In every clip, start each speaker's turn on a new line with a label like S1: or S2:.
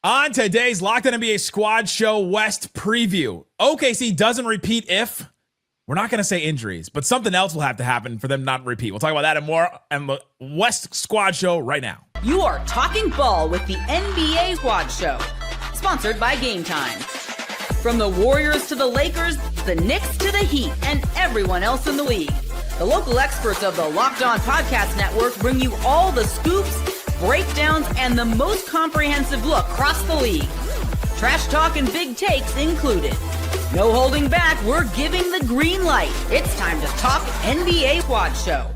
S1: On today's Locked On NBA Squad Show West preview, OKC doesn't repeat if, we're not going to say injuries, but something else will have to happen for them not to repeat. We'll talk about that and more on the West Squad Show right now.
S2: You are talking ball with the NBA Squad Show, sponsored by Game Time. From the Warriors to the Lakers, the Knicks to the Heat, and everyone else in the league, the local experts of the Locked On Podcast Network bring you all the scoops, breakdowns, and the most comprehensive look across the league. Trash talk and big takes included. No holding back, we're giving the green light. It's time to talk NBA Squad Show.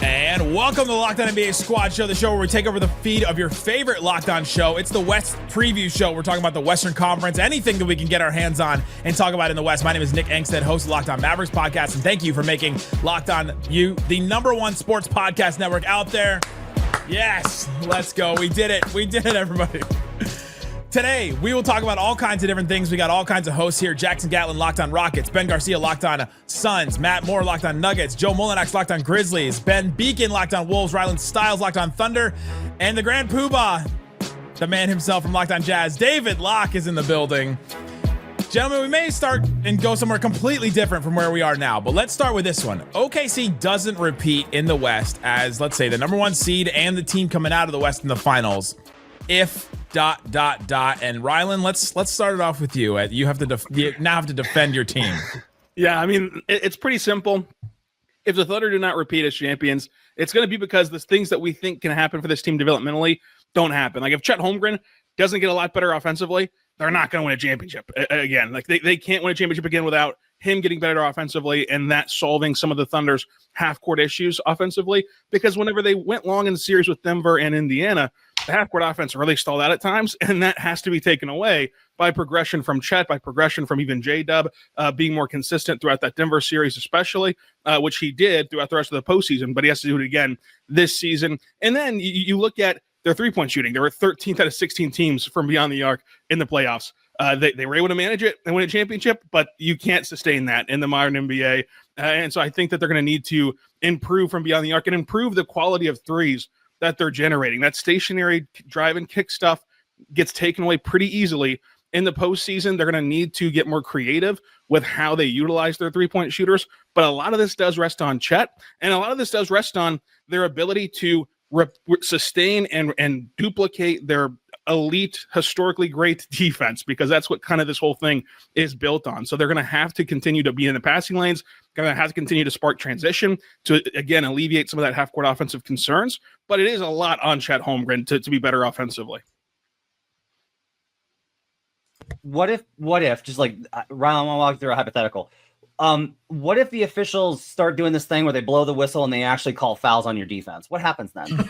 S1: And welcome to the Locked On NBA Squad Show, the show where we take over the feed of your favorite Locked On show. It's the West Preview Show. We're talking about the Western Conference, anything that we can get our hands on and talk about in the West. My name is Nick Angstadt, host of Locked On Mavericks podcast, and thank you for making Locked On You the #1 sports podcast network out there. Yes, let's go. We did it. We did it, everybody. Today, we will talk about all kinds of different things. We got all kinds of hosts here. Jackson Gatlin, Locked On Rockets. Ben Garcia, Locked On Suns. Matt Moore, Locked On Nuggets. Joe Mullinax, Locked On Grizzlies. Ben Beecken, Locked On Wolves. Rylan Stiles, Locked On Thunder. And the Grand Poobah, the man himself from Locked On Jazz, David Locke, is in the building. Gentlemen, we may start and go somewhere completely different from where we are now, but let's start with this one. OKC doesn't repeat in the West as, let's say, the #1 seed and the team coming out of the West in the finals. If ... And Rylan, let's start it off with you. You have to you now have to defend your team.
S3: Yeah, I mean, it's pretty simple. If the Thunder do not repeat as champions, it's going to be because the things that we think can happen for this team developmentally don't happen. Like if Chet Holmgren doesn't get a lot better offensively, they're not going to win a championship again. Like they can't win a championship again without him getting better offensively and that solving some of the Thunder's half-court issues offensively. Because whenever they went long in the series with Denver and Indiana, the half-court offense really stalled out at times, and that has to be taken away by progression from Chet, by progression from even J-Dub being more consistent throughout that Denver series especially, which he did throughout the rest of the postseason, but he has to do it again this season. And then you look at their three-point shooting. They were 13th out of 16 teams from beyond the arc in the playoffs. They were able to manage it and win a championship, but you can't sustain that in the modern NBA. And so I think that they're going to need to improve from beyond the arc and improve the quality of threes that they're generating. That stationary drive and kick stuff gets taken away pretty easily in the postseason. They're going to need to get more creative with how they utilize their three-point shooters. But a lot of this does rest on Chet, and a lot of this does rest on their ability to sustain and duplicate their elite, historically great defense, because that's what kind of this whole thing is built on. So they're going to have to continue to be in the passing lanes, going to have to continue to spark transition to, again, alleviate some of that half-court offensive concerns. But it is a lot on Chet Holmgren to be better offensively.
S4: What if, just like Rylan, I'll walk through a hypothetical. What if the officials start doing this thing where they blow the whistle and they actually call fouls on your defense? What happens then?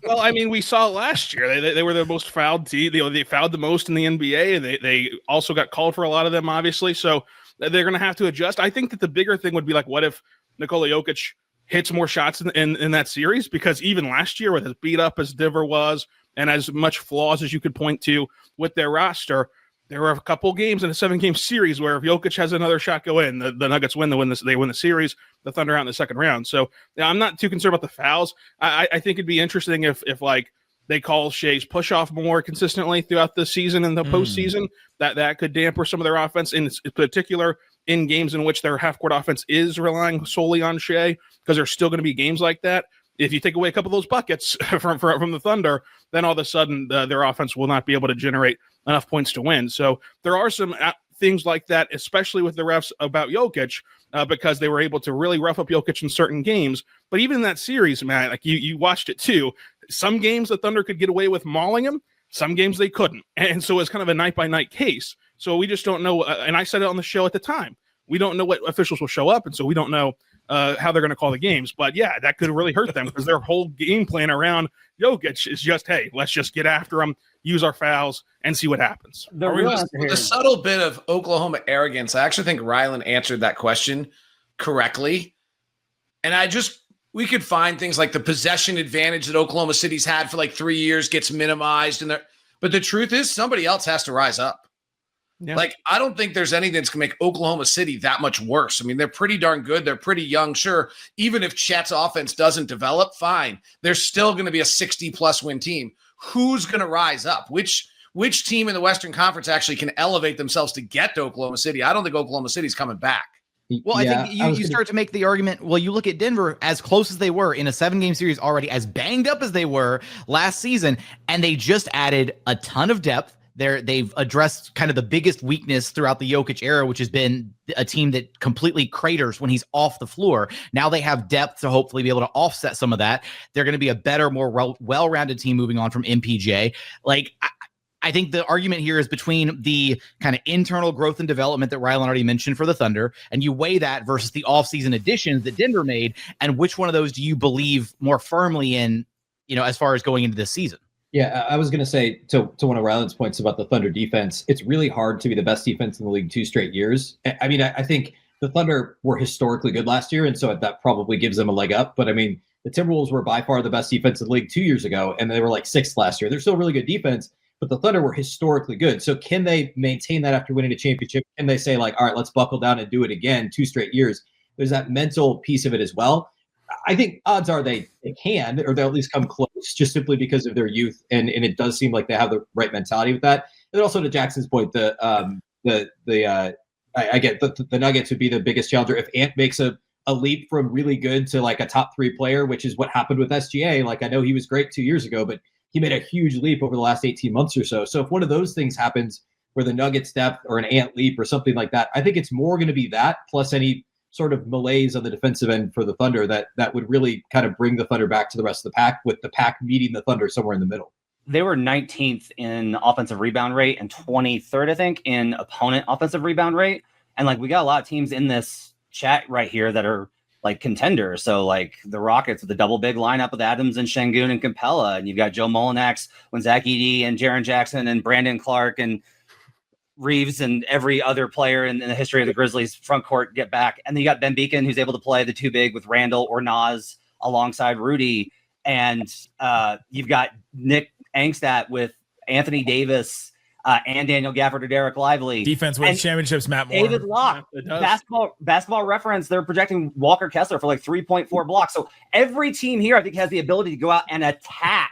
S3: Well, I mean, we saw last year they were the most fouled team. They fouled the most in the NBA. They also got called for a lot of them, obviously. So they're going to have to adjust. I think that the bigger thing would be like, what if Nikola Jokic hits more shots in that series? Because even last year, with as beat up as Denver was and as much flaws as you could point to with their roster, there were a couple games in a 7-game series where if Jokic has another shot go in, the Nuggets win the series, the Thunder out in the second round. So yeah, I'm not too concerned about the fouls. I think it'd be interesting if like they call Shai's push off more consistently throughout the season and the postseason. That could damper some of their offense, in particular in games in which their half court offense is relying solely on Shai, because there's still going to be games like that. If you take away a couple of those buckets from the Thunder, then all of a sudden their offense will not be able to generate enough points to win. So there are some things like that, especially with the refs about Jokic, because they were able to really rough up Jokic in certain games. But even in that series, man, like you watched it too. Some games the Thunder could get away with mauling him. Some games they couldn't. And so it's kind of a night-by-night case. So we just don't know. And I said it on the show at the time. We don't know what officials will show up, and so we don't know how they're going to call the games. But yeah, that could really hurt them because their whole game plan around Jokic is just, hey, let's just get after him, use our fouls, and see what happens.
S5: The subtle bit of Oklahoma arrogance, I actually think Rylan answered that question correctly. And we could find things like the possession advantage that Oklahoma City's had for like 3 years gets minimized. But the truth is somebody else has to rise up. Yeah. Like, I don't think there's anything that's going to make Oklahoma City that much worse. I mean, they're pretty darn good. They're pretty young, sure. Even if Chet's offense doesn't develop, fine. They're still going to be a 60-plus win team. who's going to rise up? Which team in the Western Conference actually can elevate themselves to get to Oklahoma City? I don't think Oklahoma City's coming back.
S6: Well, I think you start to make the argument. Well, you look at Denver, as close as they were in a 7-game series already, as banged up as they were last season, and they just added a ton of depth. They've addressed kind of the biggest weakness throughout the Jokic era, which has been a team that completely craters when he's off the floor. Now they have depth to hopefully be able to offset some of that. They're going to be a better, more well-rounded team moving on from MPJ. Like, I think the argument here is between the kind of internal growth and development that Rylan already mentioned for the Thunder, and you weigh that versus the offseason additions that Denver made, and which one of those do you believe more firmly in, as far as going into this season?
S7: Yeah, I was going to say to one of Rylan's points about the Thunder defense, it's really hard to be the best defense in the league 2 straight years. I mean, I think the Thunder were historically good last year, and so that probably gives them a leg up. But I mean, the Timberwolves were by far the best defense in the league 2 years ago, and they were like 6th last year. They're still really good defense, but the Thunder were historically good. So can they maintain that after winning a championship? Can they say, like, all right, let's buckle down and do it again 2 straight years? There's that mental piece of it as well. I think odds are they can, or they'll at least come close, just simply because of their youth, and it does seem like they have the right mentality with that. And also to Jackson's point, I get the Nuggets would be the biggest challenger if Ant makes a leap from really good to like a top 3 player, which is what happened with SGA. Like, I know he was great 2 years ago, but he made a huge leap over the last 18 months or so. So if one of those things happens where the Nuggets depth or an Ant leap or something like that, I think it's more going to be that plus any sort of malaise on the defensive end for the Thunder that would really kind of bring the Thunder back to the rest of the pack, with the pack meeting the Thunder somewhere in the middle.
S4: They were 19th in offensive rebound rate and 23rd, I think, in opponent offensive rebound rate. And like, we got a lot of teams in this chat right here that are like contenders. So like the Rockets with the double big lineup with Adams and Sengun and Capella, and you've got Joe Mullinax, Zach Edey and Jaren Jackson and Brandon Clark and Reeves and every other player in the history of the Grizzlies front court get back. And then you got Ben Beecken, who's able to play the 2 big with Randall or Nas alongside Rudy. And you've got Nick Angstadt with Anthony Davis and Daniel Gafford or Derek Lively.
S1: Defense wins championships, Matt Moore.
S4: David Locke, basketball reference, they're projecting Walker Kessler for like 3.4 blocks. So every team here, I think, has the ability to go out and attack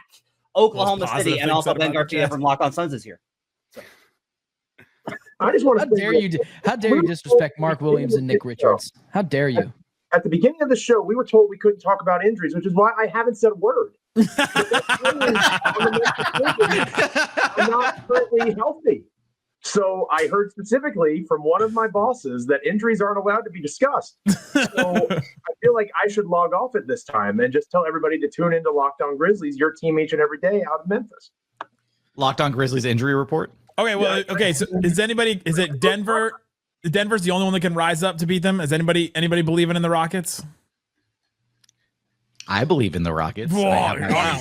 S4: Oklahoma City, and also Ben Garcia from Locked On Suns is here.
S8: I just want to
S9: how dare you disrespect Mark Williams and Nick Richards? How dare you?
S8: At the beginning of the show, we were told we couldn't talk about injuries, which is why I haven't said a word. I'm not currently healthy. So I heard specifically from one of my bosses that injuries aren't allowed to be discussed. So I feel like I should log off at this time and just tell everybody to tune into Locked On Grizzlies, your team each and every day out of Memphis.
S6: Locked On Grizzlies injury report.
S1: Okay, well, okay. So is it Denver? Denver's the only one that can rise up to beat them. Is anybody believing in the Rockets?
S6: I believe in the Rockets.
S1: Whoa,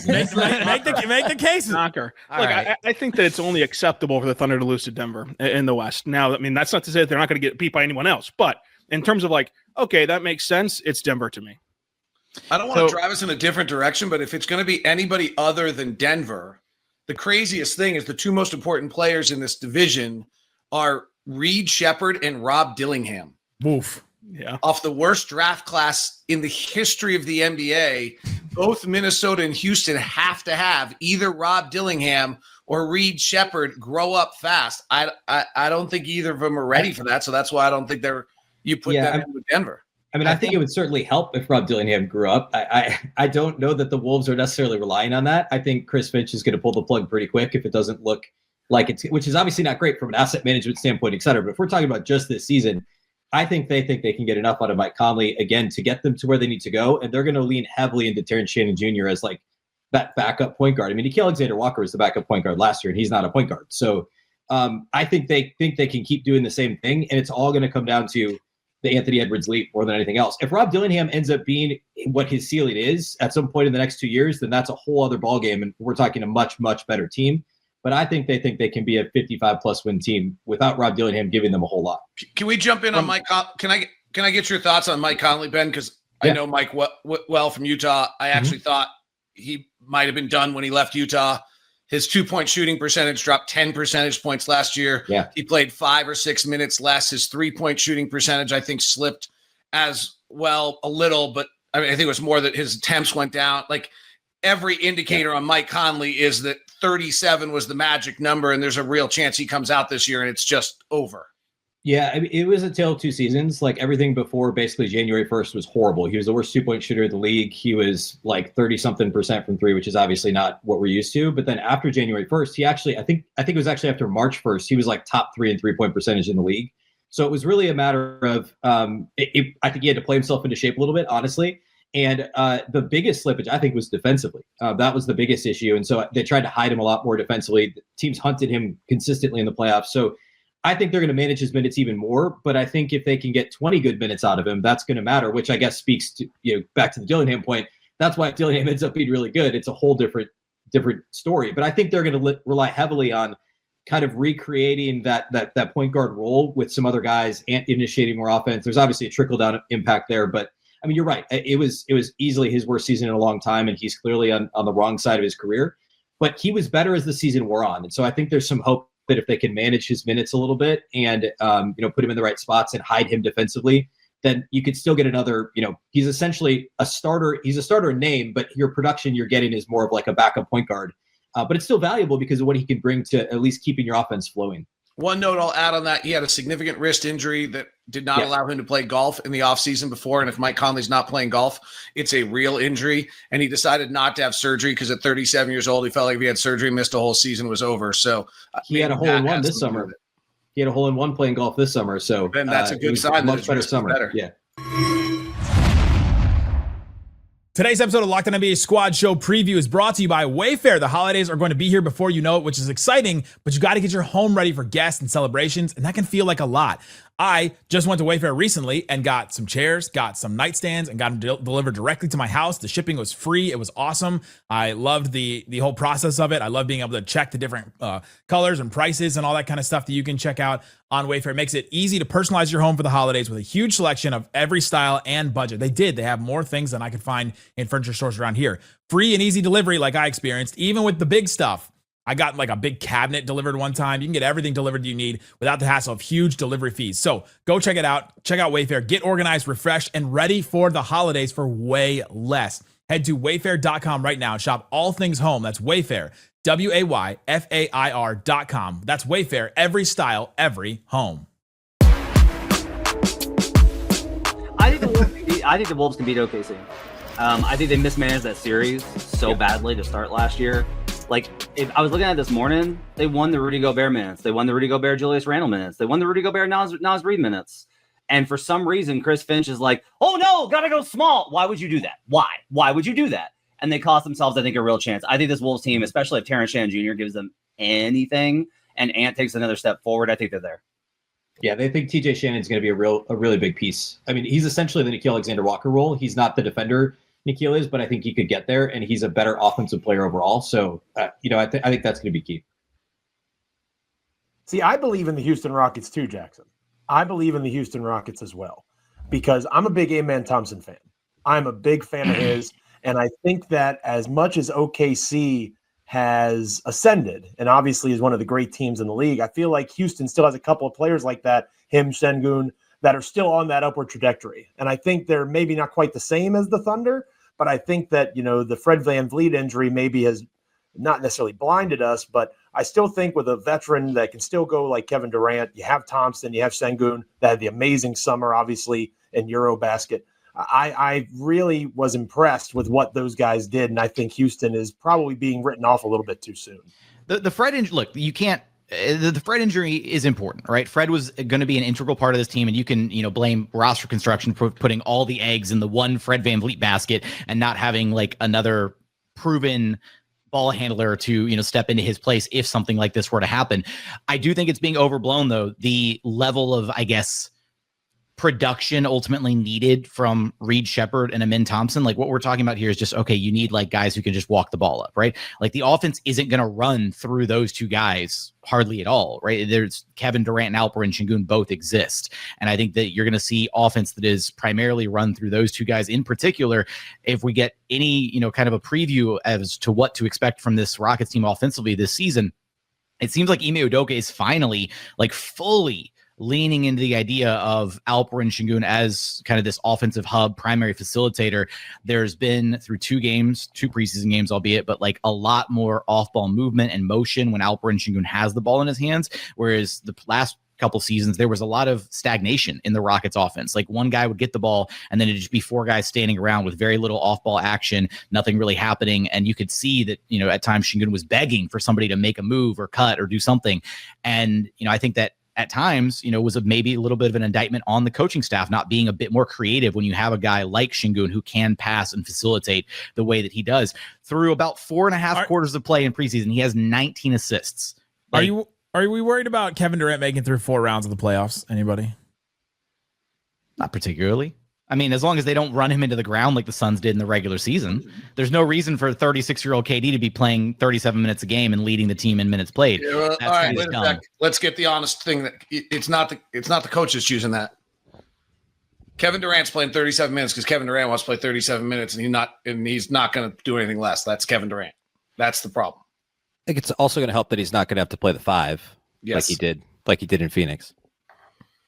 S1: make the case.
S3: Knocker. Look,
S6: right.
S3: I think that it's only acceptable for the Thunder to lose to Denver in the West. Now, I mean, that's not to say that they're not going to get beat by anyone else, but in terms of like, okay, that makes sense. It's Denver to me.
S5: I don't want to drive us in a different direction, but if it's going to be anybody other than Denver, the craziest thing is the 2 most important players in this division are Reed Sheppard and Rob Dillingham.
S1: Woof.
S3: Yeah.
S5: Off the worst draft class in the history of the NBA, both Minnesota and Houston have to have either Rob Dillingham or Reed Sheppard grow up fast. I don't think either of them are ready for that, so that's why I don't think you put them in with Denver.
S7: I mean, I think it would certainly help if Rob Dillingham grew up. I don't know that the Wolves are necessarily relying on that. I think Chris Finch is going to pull the plug pretty quick if it doesn't look like it's, which is obviously not great from an asset management standpoint, et cetera. But if we're talking about just this season, I think they can get enough out of Mike Conley again to get them to where they need to go. And they're going to lean heavily into Terrence Shannon Jr. as like that backup point guard. I mean, Gilgeous-Alexander Walker was the backup point guard last year, and he's not a point guard. So I think they can keep doing the same thing. And it's all going to come down to the Anthony Edwards leap more than anything else. If Rob Dillingham ends up being what his ceiling is at some point in the next 2 years, then that's a whole other ballgame. And we're talking a much, much better team. But I think they can be a 55-plus win team without Rob Dillingham giving them a whole lot. Can we jump in on Mike? Can I get your thoughts on Mike Conley, Ben? Because I know Mike well from Utah. I actually thought he might have been done when he left Utah. His 2-point shooting percentage dropped 10 percentage points last year. Yeah. He played 5 or 6 minutes less. His 3-point shooting percentage, I think, slipped as well a little, but I mean, I think it was more that his attempts went down. Like,
S5: every indicator on Mike Conley is that 37 was the magic number, and there's a real chance he comes out this year and it's just over.
S7: Yeah, I mean, it was a tale of two seasons. Like everything before basically January 1st was horrible. He was the worst 2-point shooter in the league. He was like 30-something% from three, which is obviously not what we're used to. But then after January 1st, he actually, I think it was actually after March 1st, he was like top 3 in 3-point percentage in the league. So it was really a matter of, I think he had to play himself into shape a little bit, honestly. And the biggest slippage, I think, was defensively. That was the biggest issue. And so they tried to hide him a lot more defensively. Teams hunted him consistently in the playoffs. So I think they're going to manage his minutes even more. But I think if they can get 20 good minutes out of him, that's going to matter, which I guess speaks to, back to the Dillingham point. That's why if Dillingham ends up being really good, it's a whole different story. But I think they're going to rely heavily on kind of recreating that point guard role with some other guys and initiating more offense. There's obviously a trickle-down impact there, but I mean, you're right. It was easily his worst season in a long time, and he's clearly on the wrong side of his career. But he was better as the season wore on, and so I think there's some hope that if they can manage his minutes a little bit and put him in the right spots and hide him defensively, then you could still get another. He's essentially a starter. He's a starter in name, but your production you're getting is more of like a backup point guard. But it's still valuable because of what he can bring to at least keeping your offense flowing.
S5: One note I'll add on that, he had a significant wrist injury that did not allow him to play golf in the offseason before. And if Mike Conley's not playing golf, it's a real injury. And he decided not to have surgery because at 37 years old, he felt like if he had surgery, missed a whole season, was over. So
S7: he had a hole-in-one this summer. He had a hole-in-one playing golf this summer. So
S5: then that's a good sign.
S7: Much better summer. Better. Yeah.
S1: Today's episode of Locked On NBA Squad Show Preview is brought to you by Wayfair. The holidays are going to be here before you know it, which is exciting, but you got to get your home ready for guests and celebrations, and that can feel like a lot. I just went to Wayfair recently and got some chairs, got some nightstands, and got them delivered directly to my house. The shipping was free. It was awesome. I loved the whole process of it. I love being able to check the different colors and prices and all that kind of stuff that you can check out on Wayfair. It makes it easy to personalize your home for the holidays with a huge selection of every style and budget. They have more things than I could find in furniture stores around here. Free and easy delivery like I experienced, even with the big stuff. I got like a big cabinet delivered one time. You can get everything delivered you need without the hassle of huge delivery fees. So go check it out. Check out Wayfair. Get organized, refreshed, and ready for the holidays for way less. Head to wayfair.com right now. Shop all things home. That's Wayfair. WAYFAIR.com. That's Wayfair. Every style, every home.
S4: I think the Wolves can beat OKC. I think they mismanaged that series so badly to start last year. Like, if I was looking at it this morning, they won the Rudy Gobert minutes. They won the Rudy Gobert Julius Randle minutes. They won the Rudy Gobert Naz Reid minutes. And for some reason, Chris Finch is like, oh no, gotta go small. Why would you do that? Why would you do that? And they cost themselves, I think, a real chance. I think this Wolves team, especially if Terrence Shannon Jr. gives them anything and Ant takes another step forward, I think they're there.
S7: Yeah, they think TJ Shannon's going to be a really big piece. I mean, he's essentially the Nickeil Alexander-Walker role. He's not the defender Nickeil is, but I think he could get there, and he's a better offensive player overall. So, I think that's going to be key.
S8: See, I believe in the Houston Rockets too, Jackson. I believe in the Houston Rockets as well, because I'm a big Amen Thompson fan. I'm a big fan of his, and I think that as much as OKC has ascended and obviously is one of the great teams in the league, I feel like Houston still has a couple of players like that, him, Sengun, that are still on that upward trajectory. And I think they're maybe not quite the same as the Thunder, but I think that, the Fred VanVleet injury maybe has not necessarily blinded us, but I still think with a veteran that can still go like Kevin Durant, you have Thompson, you have Sengun, that had the amazing summer, obviously, in Eurobasket. I really was impressed with what those guys did, and I think Houston is probably being written off a little bit too soon.
S6: The Fred injury, look, you can't. The Fred injury is important, right? Fred was going to be an integral part of this team, and you can, blame roster construction for putting all the eggs in the one Fred VanVleet basket and not having like another proven ball handler to, step into his place if something like this were to happen. I do think it's being overblown, though. The level of, I guess, production ultimately needed from Reed Sheppard and Amin Thompson. Like what we're talking about here is just, okay, you need like guys who can just walk the ball up, right? Like the offense isn't going to run through those two guys hardly at all, right? There's Kevin Durant and Alperen Sengun both exist. And I think that you're going to see offense that is primarily run through those two guys in particular. If we get any, kind of a preview as to what to expect from this Rockets team offensively this season, it seems like Ime Udoka is finally like fully leaning into the idea of Alperen Sengun as kind of this offensive hub, primary facilitator. There's been through 2 preseason games, albeit, but like a lot more off-ball movement and motion when Alperen Sengun has the ball in his hands, whereas the last couple seasons there was a lot of stagnation in the Rockets offense. Like one guy would get the ball and then it'd just be 4 guys standing around with very little off-ball action, nothing really happening, and you could see that, you know, at times Sengun was begging for somebody to make a move or cut or do something. And, you know, I think that at times, you know, was maybe a little bit of an indictment on the coaching staff not being a bit more creative when you have a guy like Sengun who can pass and facilitate the way that he does. Through about 4.5 quarters of play in preseason, he has 19 assists. Like,
S1: Are we worried about Kevin Durant making through 4 rounds of the playoffs? Anybody?
S6: Not particularly. I mean, as long as they don't run him into the ground like the Suns did in the regular season, there's no reason for 36-year-old KD to be playing 37 minutes a game and leading the team in minutes played.
S5: Yeah, well, all right, let's get the honest thing that it's not the coaches choosing that. Kevin Durant's playing 37 minutes because Kevin Durant wants to play 37 minutes, and he's not going to do anything less. That's Kevin Durant. That's the problem.
S10: I think it's also going to help that he's not going to have to play the 5
S5: yes.
S10: like he did in Phoenix.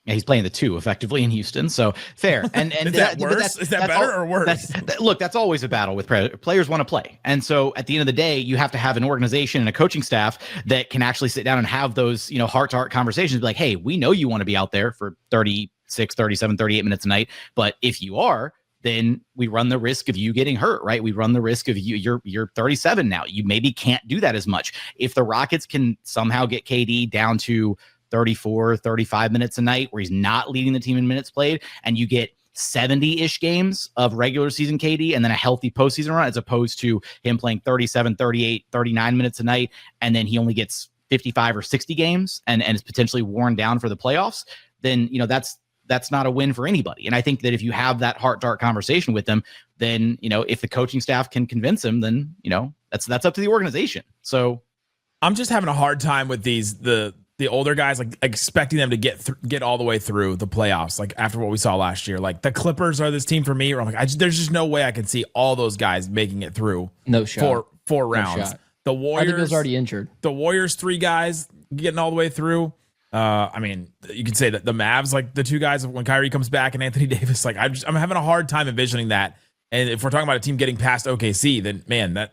S6: Yeah, he's playing the 2 effectively in Houston, so fair. And
S1: is that worse? Is that better or worse?
S6: Look, that's always a battle with players want to play, and so at the end of the day, you have to have an organization and a coaching staff that can actually sit down and have those, you know, heart-to-heart conversations. Be like, hey, we know you want to be out there for 36, 37, 38 minutes a night, but if you are, then we run the risk of you getting hurt, right? We run the risk of you're 37 now. You maybe can't do that as much. If the Rockets can somehow get KD down to 34, 35 minutes a night where he's not leading the team in minutes played, and you get 70-ish games of regular season KD and then a healthy postseason run, as opposed to him playing 37, 38, 39 minutes a night, and then he only gets 55 or 60 games and is potentially worn down for the playoffs, then, you know, that's not a win for anybody. And I think that if you have that heart-to-heart conversation with them, then, you know, if the coaching staff can convince him, then, you know, that's up to the organization. So
S1: I'm just having a hard time with the older guys, like expecting them to get all the way through the playoffs, like after what we saw last year. Like the Clippers are this team for me, where I'm like, there's just no way I can see all those guys making it through.
S9: No shot.
S1: Four rounds.
S9: No shot.
S1: The Warriors
S9: was already injured.
S1: The Warriors 3 guys getting all the way through. I mean, you could say that the Mavs, like the 2 guys when Kyrie comes back and Anthony Davis, like I'm having a hard time envisioning that. And if we're talking about a team getting past OKC, then man,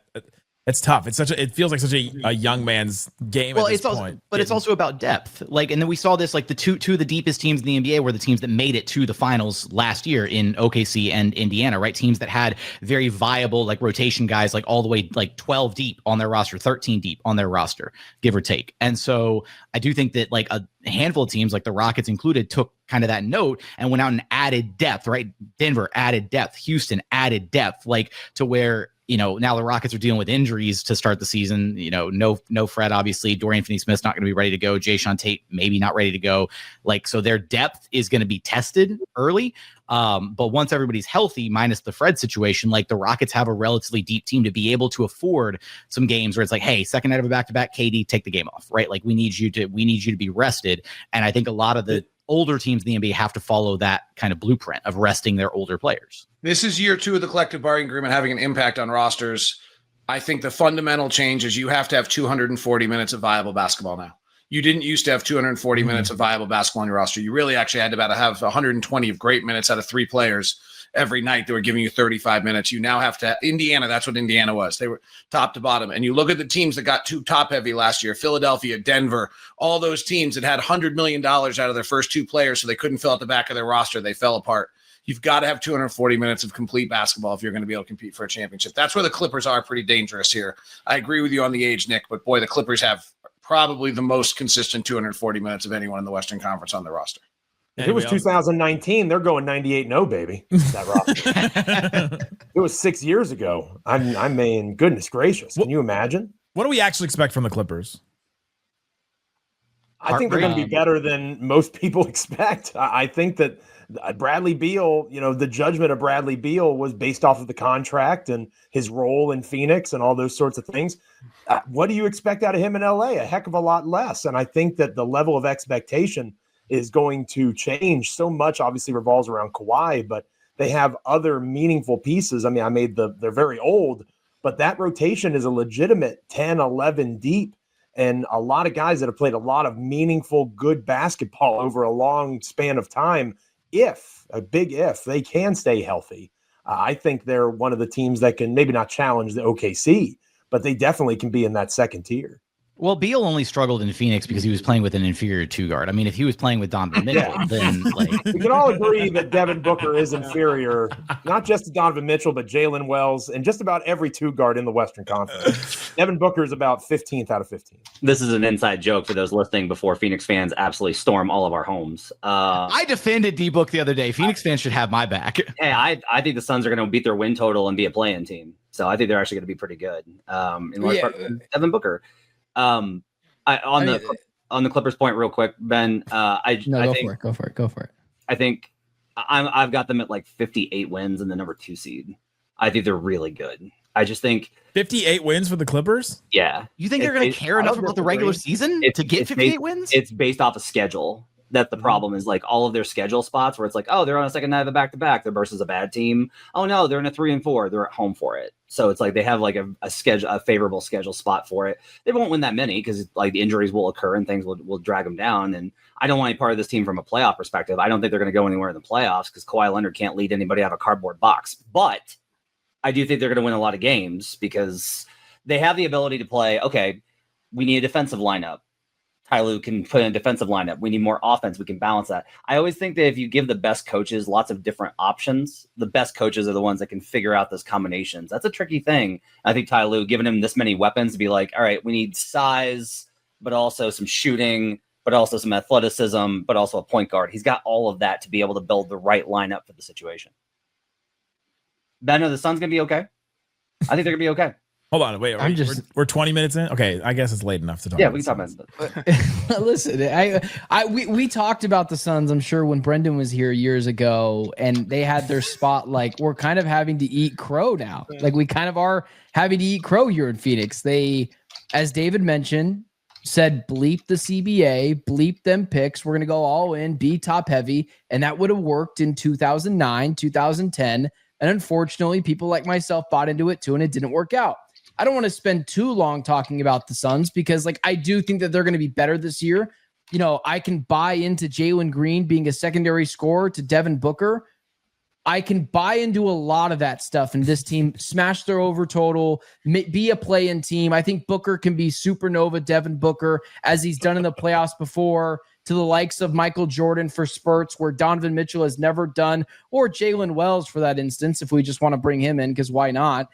S1: it's tough. It feels like such a young man's game at this point.
S6: But it's also about depth. Like, and then we saw this, like the two of the deepest teams in the NBA were the teams that made it to the finals last year in OKC and Indiana, right? Teams that had very viable, like, rotation guys, like all the way like 12 deep on their roster, 13 deep on their roster, give or take. And so I do think that like a handful of teams, like the Rockets included, took kind of that note and went out and added depth, right? Denver added depth, Houston added depth, like to where, you know, now the Rockets are dealing with injuries to start the season. You know, no Fred, obviously. Dorian Finney-Smith's not going to be ready to go. Jae'Sean Tate maybe not ready to go. Like, so their depth is going to be tested early. But once everybody's healthy, minus the Fred situation, like the Rockets have a relatively deep team to be able to afford some games where it's like, hey, second night of a back-to-back, KD, take the game off, right? Like we need you to be rested. And I think a lot of the older teams in the NBA have to follow that kind of blueprint of resting their older players.
S5: This is year 2 of the collective bargaining agreement having an impact on rosters. I think the fundamental change is you have to have 240 minutes of viable basketball now. You didn't used to have 240 minutes of viable basketball on your roster. You really actually had to have 120 of great minutes out of 3 players every night. They were giving you 35 minutes. You now have to Indiana. That's what Indiana was. They were top to bottom. And you look at the teams that got too top heavy last year, Philadelphia, Denver, all those teams that had $100 million out of their first 2 players. So they couldn't fill out the back of their roster. They fell apart. You've got to have 240 minutes of complete basketball if you're going to be able to compete for a championship. That's where the Clippers are pretty dangerous here. I agree with you on the age, Nick, but boy, the Clippers have probably the most consistent 240 minutes of anyone in the Western Conference on their roster.
S8: If it was 2019, they're going 98-0, baby. That roster. It was 6 years ago. I mean, goodness gracious. Can you imagine?
S1: What do we actually expect from the Clippers?
S8: I think they're going to be better than most people expect. I think that Bradley Beal, you know, the judgment of Bradley Beal was based off of the contract and his role in Phoenix and all those sorts of things. What do you expect out of him in LA? A heck of a lot less. And I think that the level of expectation is going to change. So much obviously revolves around Kawhi, but they have other meaningful pieces. I mean, they're very old, but that rotation is a legitimate 10, 11 deep. and a lot of guys that have played a lot of meaningful, good basketball over a long span of time. If they can stay healthy, I think they're one of the teams that can maybe not challenge the OKC, but they definitely can be in that second tier.
S6: Well, Beal only struggled in Phoenix because he was playing with an inferior two guard. I mean, if he was playing with Donovan Mitchell, then like
S8: we can all agree that Devin Booker is inferior, not just to Donovan Mitchell, but Jalen Wells and just about every two guard in the Western Conference. Devin Booker is about 15th out of 15.
S4: This is an inside joke for those listening before Phoenix fans absolutely storm all of our homes.
S6: I defended D-Book the other day. Phoenix fans should have my back.
S4: Hey, I think the Suns are going to beat their win total and be a play-in team. So I think they're actually going to be pretty good. In large part, Devin Booker. On the Clippers point real quick, Ben,
S9: Go for it.
S4: I think I've got them at like 58 wins and the number 2 seed. I think they're really good. I just think
S1: 58 wins for the Clippers.
S4: Yeah.
S6: You think they're going to care enough about the regular season to get 58 wins?
S4: It's based off a schedule. That the problem is like all of their schedule spots where it's like, oh, they're on a second night of the back-to-back. They're versus a bad team. Oh no, they're in a 3-4. They're at home for it. So it's like they have like a favorable schedule spot for it. They won't win that many because like the injuries will occur and things will drag them down. And I don't want any part of this team from a playoff perspective. I don't think they're going to go anywhere in the playoffs because Kawhi Leonard can't lead anybody out of a cardboard box. But I do think they're going to win a lot of games because they have the ability to play. Okay, we need a defensive lineup. Ty Lue can put in a defensive lineup. We need more offense. We can balance that. I always think that if you give the best coaches lots of different options, the best coaches are the ones that can figure out those combinations. That's a tricky thing. I think Ty Lue, giving him this many weapons to be like, all right, we need size, but also some shooting, but also some athleticism, but also a point guard. He's got all of that to be able to build the right lineup for the situation. Ben, are the Suns going to be okay? I think they're going to be okay.
S1: Hold on, wait. We're 20 minutes in. Okay, I guess it's late enough to talk.
S4: Yeah, we can talk about it.
S9: Listen, we talked about the Suns, I'm sure, when Brendan was here years ago, and they had their spot. Like, we're kind of having to eat crow now. Like, we kind of are having to eat crow here in Phoenix. They, as David mentioned, said bleep the CBA, bleep them picks. We're going to go all in, be top heavy, and that would have worked in 2009, 2010. And unfortunately, people like myself bought into it too, and it didn't work out. I don't want to spend too long talking about the Suns because, like, I do think that they're going to be better this year. You know, I can buy into Jalen Green being a secondary scorer to Devin Booker. I can buy into a lot of that stuff, and this team smash their over total, be a play-in team. I think Booker can be supernova Devin Booker, as he's done in the playoffs before, to the likes of Michael Jordan for spurts where Donovan Mitchell has never done, or Jalen Wells for that instance, if we just want to bring him in, because why not?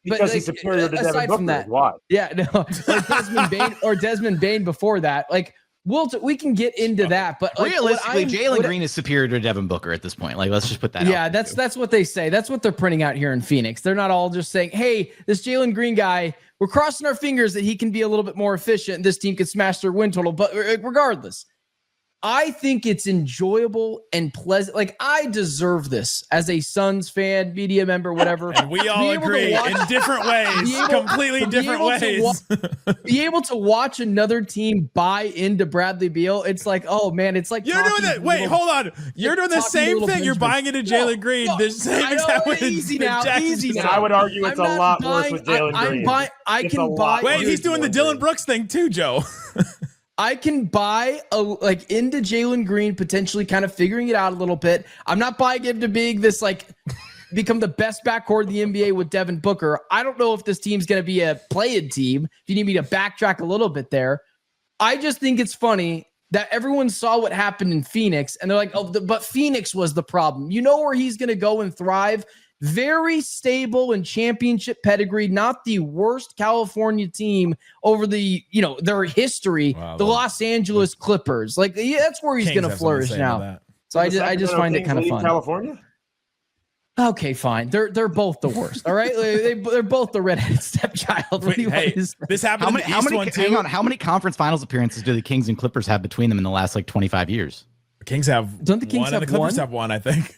S8: Because he's superior to Devin Booker.
S9: That,
S8: why?
S9: Yeah, no, like Desmond Bane before that. Like, we can get into that, but like,
S6: realistically, Jalen Green is superior to Devin Booker at this point. Like, let's just put that.
S9: Yeah, that's what they say. That's what they're printing out here in Phoenix. They're not all just saying, "Hey, this Jalen Green guy, we're crossing our fingers that he can be a little bit more efficient, and this team can smash their win total." But regardless, I think it's enjoyable and pleasant. Like, I deserve this as a Suns fan, media member, whatever.
S1: And we all agree in different ways, completely different ways.
S9: Be able to watch another team buy into Bradley Beal. It's like, oh man, it's like
S1: you're doing that. Wait, hold on. You're doing the same thing. You're buying into Jalen Green. The same exact way.
S9: Easy now.
S8: I would argue it's a lot worse with Jalen Green.
S9: I can buy.
S1: Wait, he's doing the Dylan Brooks thing too, Joe.
S9: I can buy into Jalen Green, potentially kind of figuring it out a little bit. I'm not buying him to being this, like, become the best backcourt in the NBA with Devin Booker. I don't know if this team's going to be a play-in team. If you need me to backtrack a little bit there, I just think it's funny that everyone saw what happened in Phoenix, and they're like, oh, but Phoenix was the problem. You know where he's going to go and thrive? Very stable and championship pedigree, not the worst California team over the, their history, the Los Angeles Clippers. Like, yeah, that's where he's going to flourish now. So I just find it kind of fun.
S8: California?
S9: Okay, fine. They're both the worst. All right, they're both the redheaded stepchild.
S1: This happened in the East one too.
S6: Hang on, how many conference finals appearances do the Kings and Clippers have between them in the last 25 years?
S1: The Kings have
S9: Don't the Kings
S1: one,
S9: have
S1: and the Clippers
S9: one?
S1: have one, I think.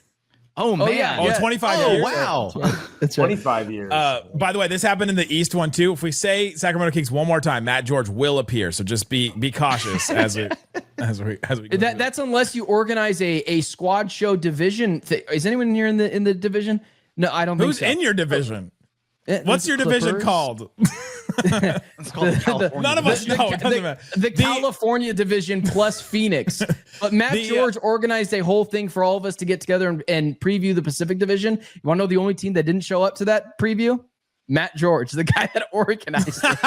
S6: Oh man!
S9: Yeah.
S1: 25 years.
S6: Wow!
S9: That's right.
S8: 25 years.
S1: By the way, this happened in the East one too. If we say Sacramento Kings one more time, Matt George will appear. So just be cautious as we go.
S9: That's unless you organize a squad show division. Is anyone here in the division? No, I don't.
S1: Who's
S9: think so.
S1: in your division? What's your division called?
S6: It's called California.
S1: None of us know. It doesn't matter.
S9: The California division plus Phoenix. But Matt George organized a whole thing for all of us to get together and preview the Pacific Division. You want to know the only team that didn't show up to that preview? Matt George, the guy that organized it.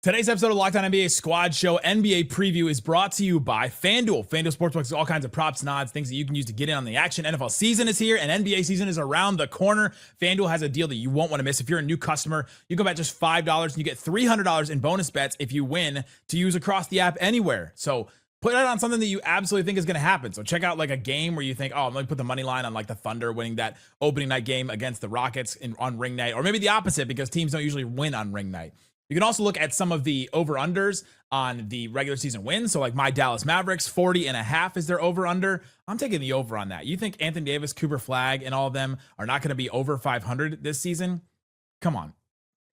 S1: Today's episode of Locked On NBA Squad Show NBA Preview is brought to you by FanDuel. FanDuel Sportsbook has all kinds of props and odds, things that you can use to get in on the action. NFL season is here and NBA season is around the corner. FanDuel has a deal that you won't want to miss. If you're a new customer, you can bet just $5 and you get $300 in bonus bets if you win to use across the app anywhere. So put it on something that you absolutely think is going to happen. So check out like a game where you think, oh, I'm going to put the money line on like the Thunder winning that opening night game against the Rockets on ring night, or maybe the opposite because teams don't usually win on ring night. You can also look at some of the over-unders on the regular season wins. So like my Dallas Mavericks, 40.5 is their over-under. I'm taking the over on that. You think Anthony Davis, Cooper Flagg, and all of them are not going to be over 500 this season? Come on.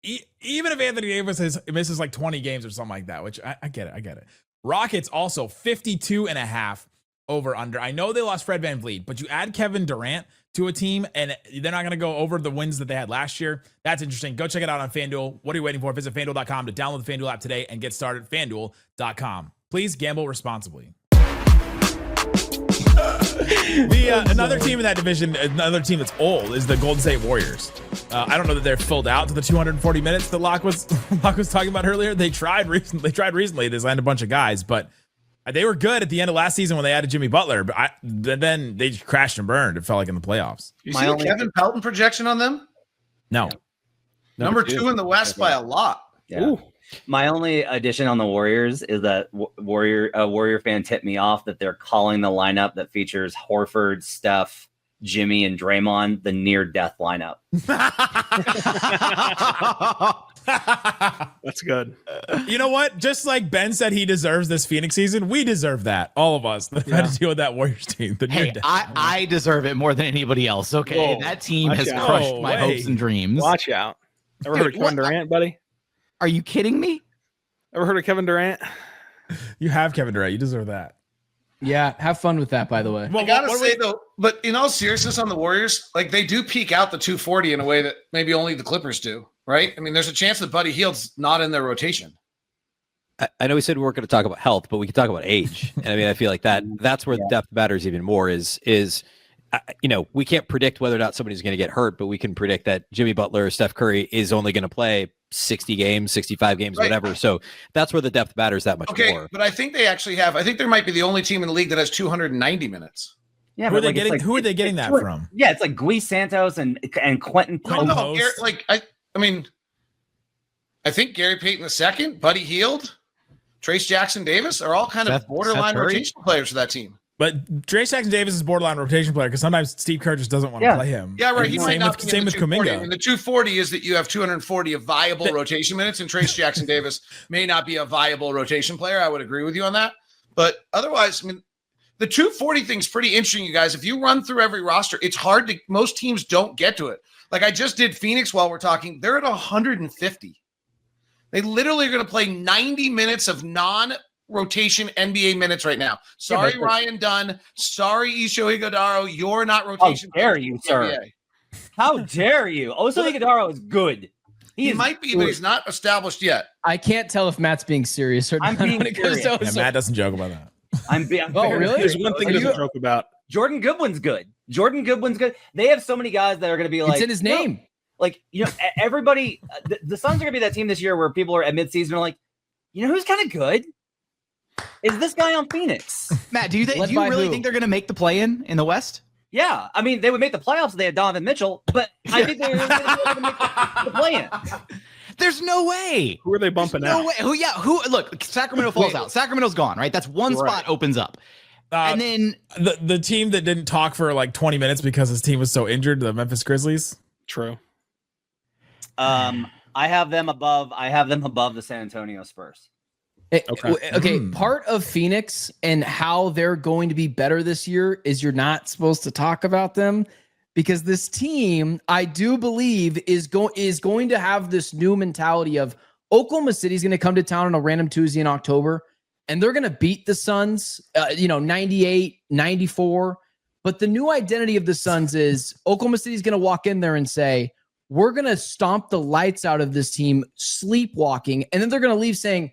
S1: Even if Anthony Davis misses like 20 games or something like that, which I get it. Rockets also 52.5 over-under. I know they lost Fred VanVleet, but you add Kevin Durant to a team and they're not going to go over the wins that they had last year. That's interesting. Go check it out on FanDuel. What are you waiting for? Visit FanDuel.com to download the FanDuel app today and get started. FanDuel.com. Please gamble responsibly. Another team in that division, another team that's old, is the Golden State Warriors. I don't know that they're filled out to the 240 minutes that Locke was talking about earlier. They tried recently. They signed a bunch of guys, but they were good at the end of last season when they added Jimmy Butler, but then they just crashed and burned. It felt like in the playoffs.
S5: You see the Kevin Pelton projection on them?
S1: No.
S5: Number two in the West by a lot.
S4: Yeah. My only addition on the Warriors is that Warrior fan tipped me off that they're calling the lineup that features Horford, Steph, Jimmy, and Draymond the near-death lineup.
S3: That's good.
S1: You know what? Just like Ben said he deserves this Phoenix season, we deserve that. All of us that had to deal with that Warriors team.
S6: Hey, I deserve it more than anybody else. Okay, that team has crushed my hopes and dreams.
S3: Watch out. Ever heard of Kevin Durant, buddy?
S6: Are you kidding me?
S3: Ever heard of Kevin Durant?
S1: You have Kevin Durant. You deserve that.
S9: Yeah, have fun with that, by the way.
S5: Well, I gotta say though, but in all seriousness on the Warriors, like they do peak out the 240 in a way that maybe only the Clippers do, right? I mean, there's a chance that Buddy Hield's not in their rotation.
S10: I know we said we weren't going to talk about health, but we can talk about age. And I mean, I feel like that's where the depth matters even more is we can't predict whether or not somebody's going to get hurt, but we can predict that Jimmy Butler or Steph Curry is only going to play 60 games, 65 games, right, whatever. So that's where the depth matters that much more.
S5: But I think they actually have, I think there might be the only team in the league that has 290 minutes.
S4: Yeah,
S1: who are they getting that from?
S4: Yeah, it's like Gui Santos and Quentin.
S5: No, I think Gary Payton II, Buddy Hield, Trace Jackson Davis are all kind of borderline rotation players for that team.
S1: But Trace Jackson Davis is borderline rotation player because sometimes Steve Kerr just doesn't want to play him.
S5: Yeah, right.
S1: Same with Kuminga.
S5: And the 240 is that you have 240 of viable rotation minutes, and Trace Jackson Davis may not be a viable rotation player. I would agree with you on that. But otherwise, I mean, the 240 thing's pretty interesting, you guys. If you run through every roster, it's hard to, most teams don't get to it. Like I just did Phoenix while we're talking. They're at 150. They literally are going to play 90 minutes of non-rotation NBA minutes right now. Sorry, Ryan Dunn. Sorry, Isho Higuodaro. You're not rotation.
S4: How dare you, sir? How dare you? Oso Higuodaro is good.
S5: He might be, but he's not established yet.
S9: I can't tell if Matt's being serious or not.
S4: I'm being serious.
S1: Yeah, Matt doesn't joke about that.
S4: I'm
S9: really?
S3: There's one thing he doesn't joke about.
S4: Jordan Goodwin's good. They have so many guys that are going to be like,
S9: it's in his name.
S4: Everybody, the Suns are going to be that team this year where people are at midseason are like, you know who's kind of good? Is this guy on Phoenix?
S6: Matt, do you really think they're going to make the play-in the West?
S4: Yeah. I mean, they would make the playoffs if they had Donovan Mitchell, but I think they're going to make the play-in.
S6: There's no way.
S3: Who are they bumping out?
S6: No way. Who? Look, Sacramento falls out. Sacramento's gone, right? That's one spot opens up. And then
S1: the team that didn't talk for like 20 minutes because his team was so injured, the Memphis Grizzlies.
S3: True.
S4: I have them above the San Antonio Spurs.
S9: Okay. Part of Phoenix and how they're going to be better this year is you're not supposed to talk about them because this team, I do believe, is going to have this new mentality of Oklahoma City's going to come to town on a random Tuesday in October, and they're going to beat the Suns, 98, 94. But the new identity of the Suns is Oklahoma City's going to walk in there and say, we're going to stomp the lights out of this team sleepwalking. And then they're going to leave saying,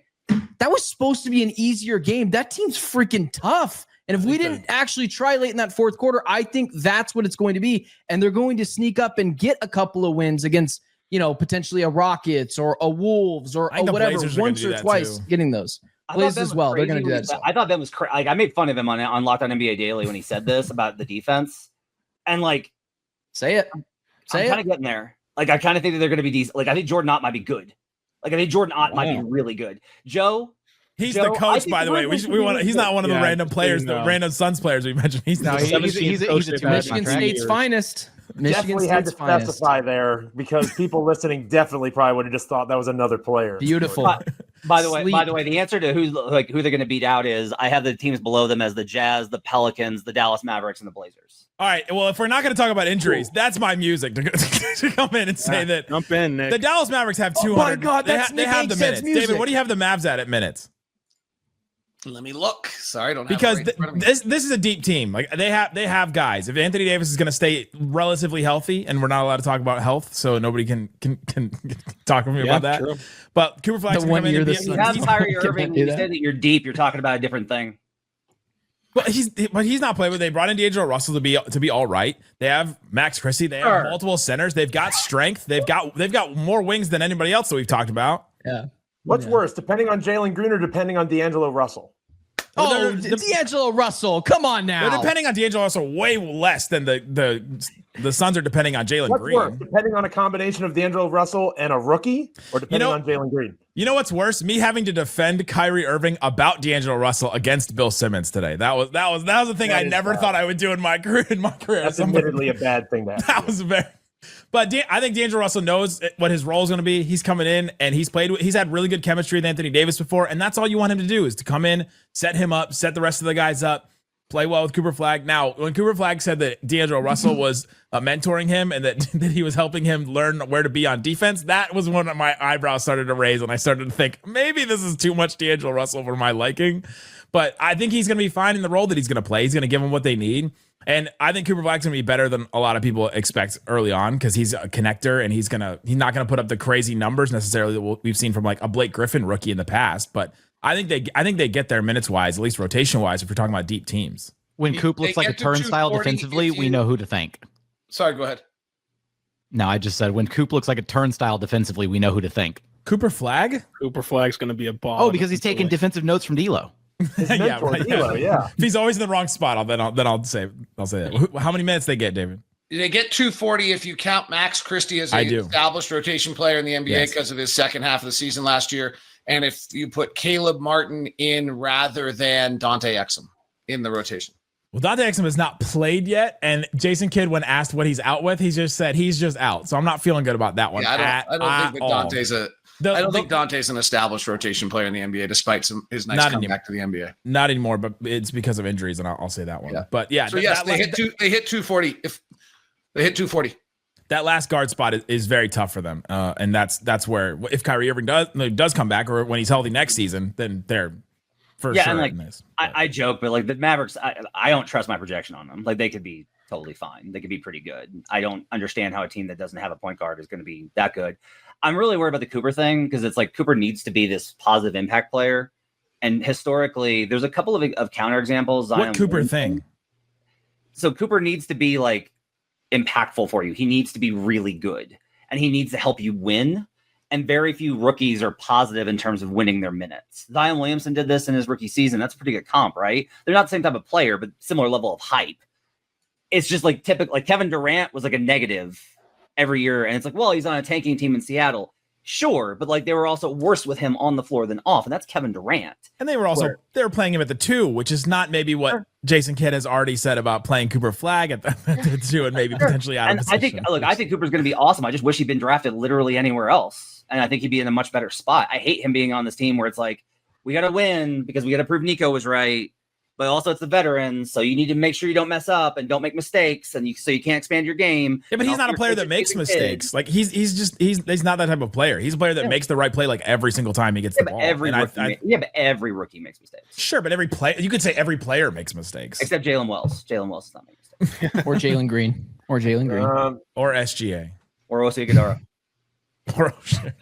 S9: that was supposed to be an easier game. That team's freaking tough. And if we didn't actually try late in that fourth quarter, I think that's what it's going to be. And they're going to sneak up and get a couple of wins against, potentially a Rockets or a Wolves or whatever, once or twice getting those. Blazers as well. They're going to do that.
S4: I thought Ben was crazy. Like, I made fun of him on Locked On NBA Daily when he said this about the defense. And
S9: say it.
S4: I'm kind of getting there. Like, I kind of think that they're going to be decent. Like, I think Jordan Ott might be good. Like, I think Jordan Ott might be really good. Joe.
S1: He's the coach, by the way. He's not one of the random players, the random Suns players we mentioned. He's
S9: Michigan State's finest.
S8: Definitely had to specify there because people listening definitely probably would have just thought that was another player.
S9: Beautiful.
S4: By the way, the answer to who they're going to beat out is I have the teams below them as the Jazz, the Pelicans, the Dallas Mavericks, and the Blazers.
S1: All right. Well, if we're not going to talk about injuries, that's my music to come in and say that.
S3: Jump in, Nick.
S1: The Dallas Mavericks have 200.
S9: Oh my God,
S1: they have the minutes.
S9: Music.
S1: David, what do you have the Mavs at minutes?
S5: Let me look. Sorry, I don't have
S1: because
S5: it right
S1: this is a deep team. Like they have guys. If Anthony Davis is going to stay relatively healthy, and we're not allowed to talk about health, so nobody can talk to me about that. True. But Cooper Flax
S4: the 1 year you have Kyrie Irving. You said that you're deep. You're talking about a different thing.
S1: But he's not playing with. They brought in D'Angelo Russell to be all right. They have Max Christie. They have multiple centers. They've got strength. They've got more wings than anybody else that we've talked about.
S9: Yeah.
S8: What's worse, depending on Jalen Green or depending on D'Angelo Russell?
S9: Oh, D'Angelo Russell. Come on now.
S1: They're depending on D'Angelo Russell way less than the Suns are depending on Jalen Green.
S8: What's worse, depending on a combination of D'Angelo Russell and a rookie or depending on Jalen Green?
S1: You know what's worse? Me having to defend Kyrie Irving about D'Angelo Russell against Bill Simmons today. That was the thing I never thought I would do in my career.
S8: That's admittedly a bad thing to have.
S1: That was very. But I think D'Angelo Russell knows what his role is going to be. He's coming in and he's had really good chemistry with Anthony Davis before, and that's all you want him to do is to come in, set him up, set the rest of the guys up, play well with Cooper Flag. Now, when Cooper Flag said that D'Angelo Russell was mentoring him and that he was helping him learn where to be on defense, that was when my eyebrows started to raise and I started to think maybe this is too much D'Angelo Russell for my liking. But I think he's going to be fine in the role that he's going to play. He's going to give them what they need. And I think Cooper Flagg's going to be better than a lot of people expect early on because he's a connector and he's not going to put up the crazy numbers necessarily that we've seen from like a Blake Griffin rookie in the past. But I think they get there minutes wise, at least rotation wise, if we're talking about deep teams.
S6: When Coop looks like a turnstile defensively, we know who to thank.
S5: Sorry, go ahead.
S6: No, I just said when Coop looks like a turnstile defensively, we know who to thank.
S1: Cooper Flag?
S3: Cooper Flag's going to be a ball.
S6: Oh, because he's taking defensive notes from D'Lo.
S1: Yeah, right, yeah. If he's always in the wrong spot, then I'll say that. How many minutes they get, David?
S5: They get 240 if you count Max Christie as an established rotation player in the NBA because of his second half of the season last year, and if you put Caleb Martin in rather than Dante Exum in the rotation.
S1: Well, Dante Exum has not played yet, and Jason Kidd, when asked what he's out with, he just said he's just out. So I'm not feeling good about that one.
S5: Yeah, I don't think that Dante's I don't think Dante's an established rotation player in the NBA, despite his nice comeback to the NBA.
S1: Not anymore, but it's because of injuries, and I'll say that one. Yeah. But yeah,
S5: so yes, they hit 240. If they hit 240,
S1: that last guard spot is very tough for them, and that's where if Kyrie Irving does come back, or when he's healthy next season, then they're for sure.
S4: And I joke, but like the Mavericks, I don't trust my projection on them. Like they could be totally fine. They could be pretty good. I don't understand how a team that doesn't have a point guard is going to be that good. I'm really worried about the Cooper thing because it's like Cooper needs to be this positive impact player. And historically, there's a couple of counterexamples.
S1: What Cooper thing?
S4: So Cooper needs to be like impactful for you. He needs to be really good and he needs to help you win. And very few rookies are positive in terms of winning their minutes. Zion Williamson did this in his rookie season. That's a pretty good comp, right? They're not the same type of player, but similar level of hype. It's just like typical, like Kevin Durant was like a negative every year. And it's like, well, he's on a tanking team in Seattle. Sure. But like they were also worse with him on the floor than off. And that's Kevin Durant.
S1: And they were playing him at the 2, which is not maybe what Jason Kidd has already said about playing Cooper Flag at the 2 and maybe potentially out of position.
S4: I think Cooper's going to be awesome. I just wish he'd been drafted literally anywhere else. And I think he'd be in a much better spot. I hate him being on this team where it's like, we got to win because we got to prove Nico was right. but also it's the veterans, so you need to make sure you don't mess up and don't make mistakes, and so you can't expand your game.
S1: Yeah, but he's not a player that makes mistakes. Like he's not that type of player. He's a player that makes the right play like every single time he gets the ball.
S4: But every rookie makes mistakes.
S1: Sure, but every player makes mistakes.
S4: Except Jalen Wells. Jalen Wells does not make mistakes.
S9: Or Jalen Green. Or
S1: SGA.
S4: Or Osi Iguodala.
S1: Or Oshie.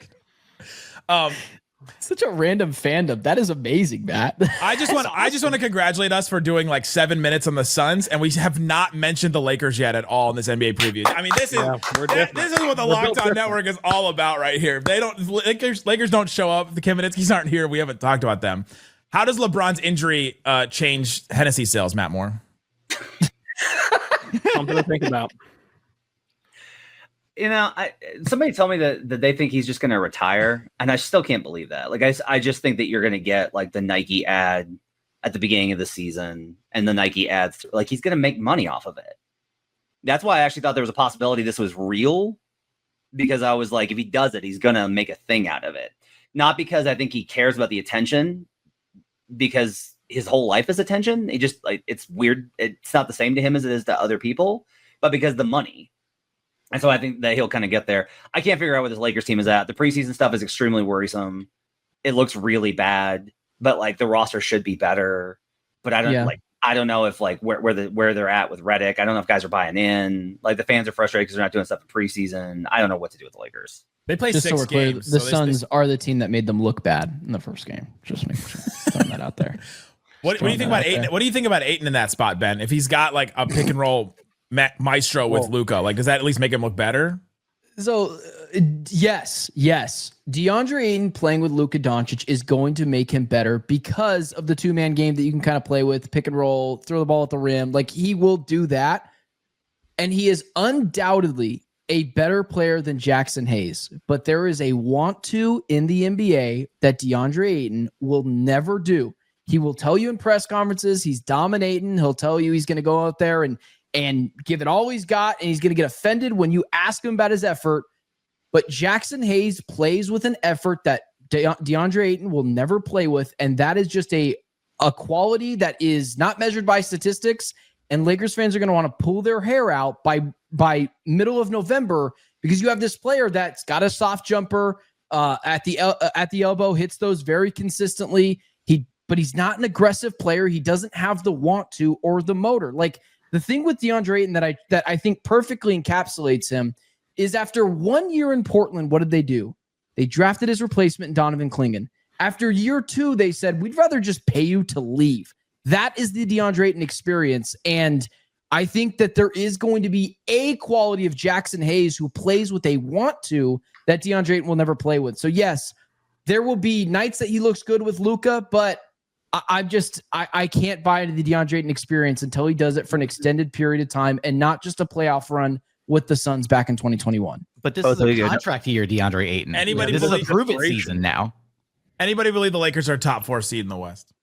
S9: Such a random fandom. That is amazing, Matt.
S1: I just want to congratulate us for doing like 7 minutes on the Suns, and we have not mentioned the Lakers yet at all in this NBA preview. I mean, this is what the Locked On Network is all about right here. If they don't, Lakers don't show up. The Kamenitskis aren't here. We haven't talked about them. How does LeBron's injury change Hennessy sales, Matt Moore?
S3: Something to think about.
S4: You know, somebody told me that they think he's just going to retire, and I still can't believe that. Like, I just think that you're going to get like the Nike ad at the beginning of the season, and the Nike ads, like he's going to make money off of it. That's why I actually thought there was a possibility this was real, because I was like, if he does it, he's going to make a thing out of it. Not because I think he cares about the attention, because his whole life is attention. He just like, it's weird. It's not the same to him as it is to other people, but because the money. And so I think that he'll kind of get there. I can't figure out where this Lakers team is at. The preseason stuff is extremely worrisome. It looks really bad, but like the roster should be better. But I don't know if like where they're at with Redick. I don't know if guys are buying in. Like the fans are frustrated because they're not doing stuff in preseason. I don't know what to do with the Lakers.
S1: They play 6 games.
S9: The Suns are the team that made them look bad in the first game. Just make sure throwing that out there.
S1: What do you think about Ayton? What do you think about Ayton in that spot, Ben? If he's got like a pick and roll maestro with Luka, like does that at least make him look better?
S9: So yes. DeAndre Ayton playing with Luka Doncic is going to make him better because of the 2-man game that you can kind of play with, pick and roll, throw the ball at the rim. Like he will do that. And he is undoubtedly a better player than Jackson Hayes. But there is a want to in the NBA that DeAndre Ayton will never do. He will tell you in press conferences, he's dominating. He'll tell you he's going to go out there and give it all he's got, and he's going to get offended when you ask him about his effort. But Jackson Hayes plays with an effort that DeAndre Ayton will never play with, and that is just a quality that is not measured by statistics, and Lakers fans are going to want to pull their hair out by middle of November because you have this player that's got a soft jumper at the elbow, hits those very consistently. But he's not an aggressive player. He doesn't have the want to or the motor. Like, the thing with DeAndre Ayton that I think perfectly encapsulates him is after 1 year in Portland, what did they do? They drafted his replacement, Donovan Clingan. After year 2, they said, we'd rather just pay you to leave. That is the DeAndre Ayton experience. And I think that there is going to be a quality of Jackson Hayes who plays with a want to that DeAndre Ayton will never play with. So yes, there will be nights that he looks good with Luka, but I can't buy into the DeAndre Ayton experience until he does it for an extended period of time and not just a playoff run with the Suns back in 2021.
S6: But this is a contract year, DeAndre Ayton. This is a prove-it season now.
S1: Anybody believe the Lakers are top 4 seed in the West?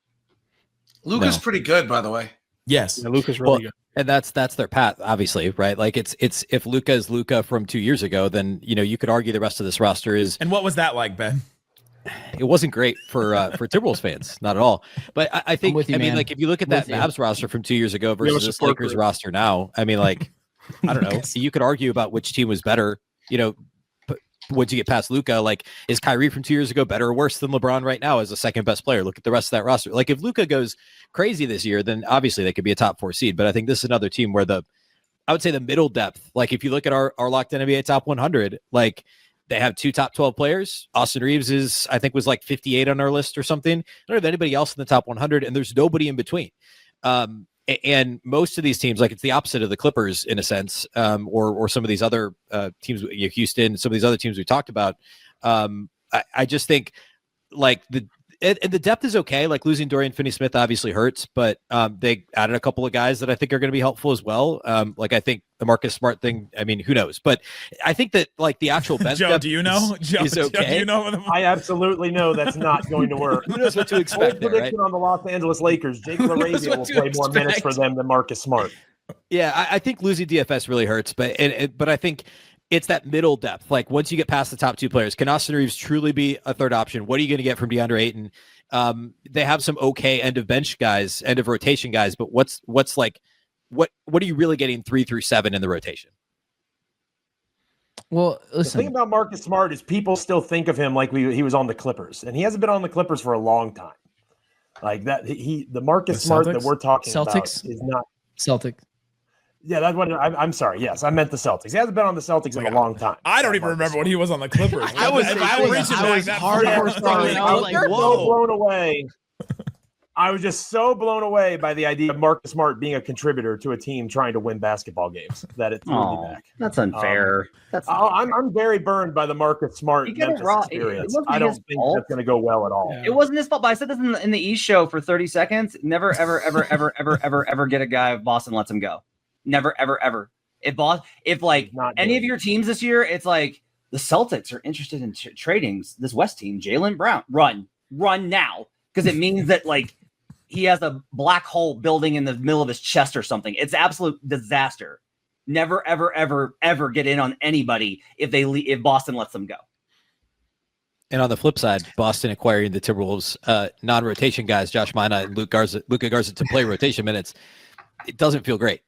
S5: Luka's pretty good, by the way.
S1: Yes,
S3: yeah, Luka's really good.
S10: And that's their path, obviously, right? Like it's if Luka is Luka from 2 years ago, then you could argue the rest of this roster is.
S1: And what was that like, Ben?
S10: It wasn't great for Timberwolves fans, not at all. But I think, like if you look at that Mavs roster from 2 years ago versus this Lakers roster now, I mean, like, I don't know. You could argue about which team was better. But once you get past Luka, like, is Kyrie from 2 years ago better or worse than LeBron right now as the second best player? Look at the rest of that roster. Like, if Luka goes crazy this year, then obviously they could be a top 4 seed. But I think this is another team where I would say the middle depth, like if you look at our locked NBA top 100, like. They have 2 top 12 players. Austin Reeves was like 58 on our list or something. I don't have anybody else in the top 100, and there's nobody in between. And most of these teams, like it's the opposite of the Clippers in a sense, or some of these other teams, Houston, some of these other teams we talked about. I just think like the depth is okay. Like losing Dorian Finney-Smith obviously hurts, but they added a couple of guys that I think are going to be helpful as well. Like I think the Marcus Smart thing, I mean, who knows? But I think that like the actual bench
S1: Joe, do you know?
S10: Is okay.
S1: Joe, do you know?
S11: I absolutely know that's not going to work.
S10: Who knows what to expect?
S11: Prediction on the Los Angeles Lakers: Jake LaRavia will play more minutes for them than Marcus Smart.
S10: Yeah, I think losing DFS really hurts, but I think. It's that middle depth. Like once you get past the top 2 players, can Austin Reeves truly be a third option? What are you going to get from DeAndre Ayton? They have some okay end of bench guys, end of rotation guys, but what are you really getting 3 through 7 in the rotation?
S9: Well, listen.
S11: The thing about Marcus Smart is people still think of him like he was on the Clippers, and he hasn't been on the Clippers for a long time. Like that, the Marcus Smart that we're talking about is not
S9: Celtics.
S11: Yeah, that's what I'm sorry. Yes, I meant the Celtics. He hasn't been on the Celtics in a long time.
S1: I don't even remember when he was on the Clippers.
S6: I was hardcore starting. I was like, whoa,
S11: so blown away. I was just so blown away by the idea of Marcus Smart being a contributor to a team trying to win basketball games that it threw me back.
S4: That's unfair.
S11: I'm very burned by the Marcus Smart Memphis experience. I don't think that's going to go well at all.
S4: Yeah. It wasn't his fault, but I said this in the East show for 30 seconds. Never, ever, ever, ever, ever, ever, ever get a guy if Boston lets him go. Never, ever, ever. If any of your teams this year, it's like the Celtics are interested in trading this West team, Jaylen Brown, run now, because it means that like he has a black hole building in the middle of his chest or something. It's absolute disaster. Never, ever, ever, ever get in on anybody if Boston lets them go.
S10: And on the flip side, Boston acquiring the Timberwolves non-rotation guys, Josh Minott and Luka Garza to play rotation minutes. It doesn't feel great.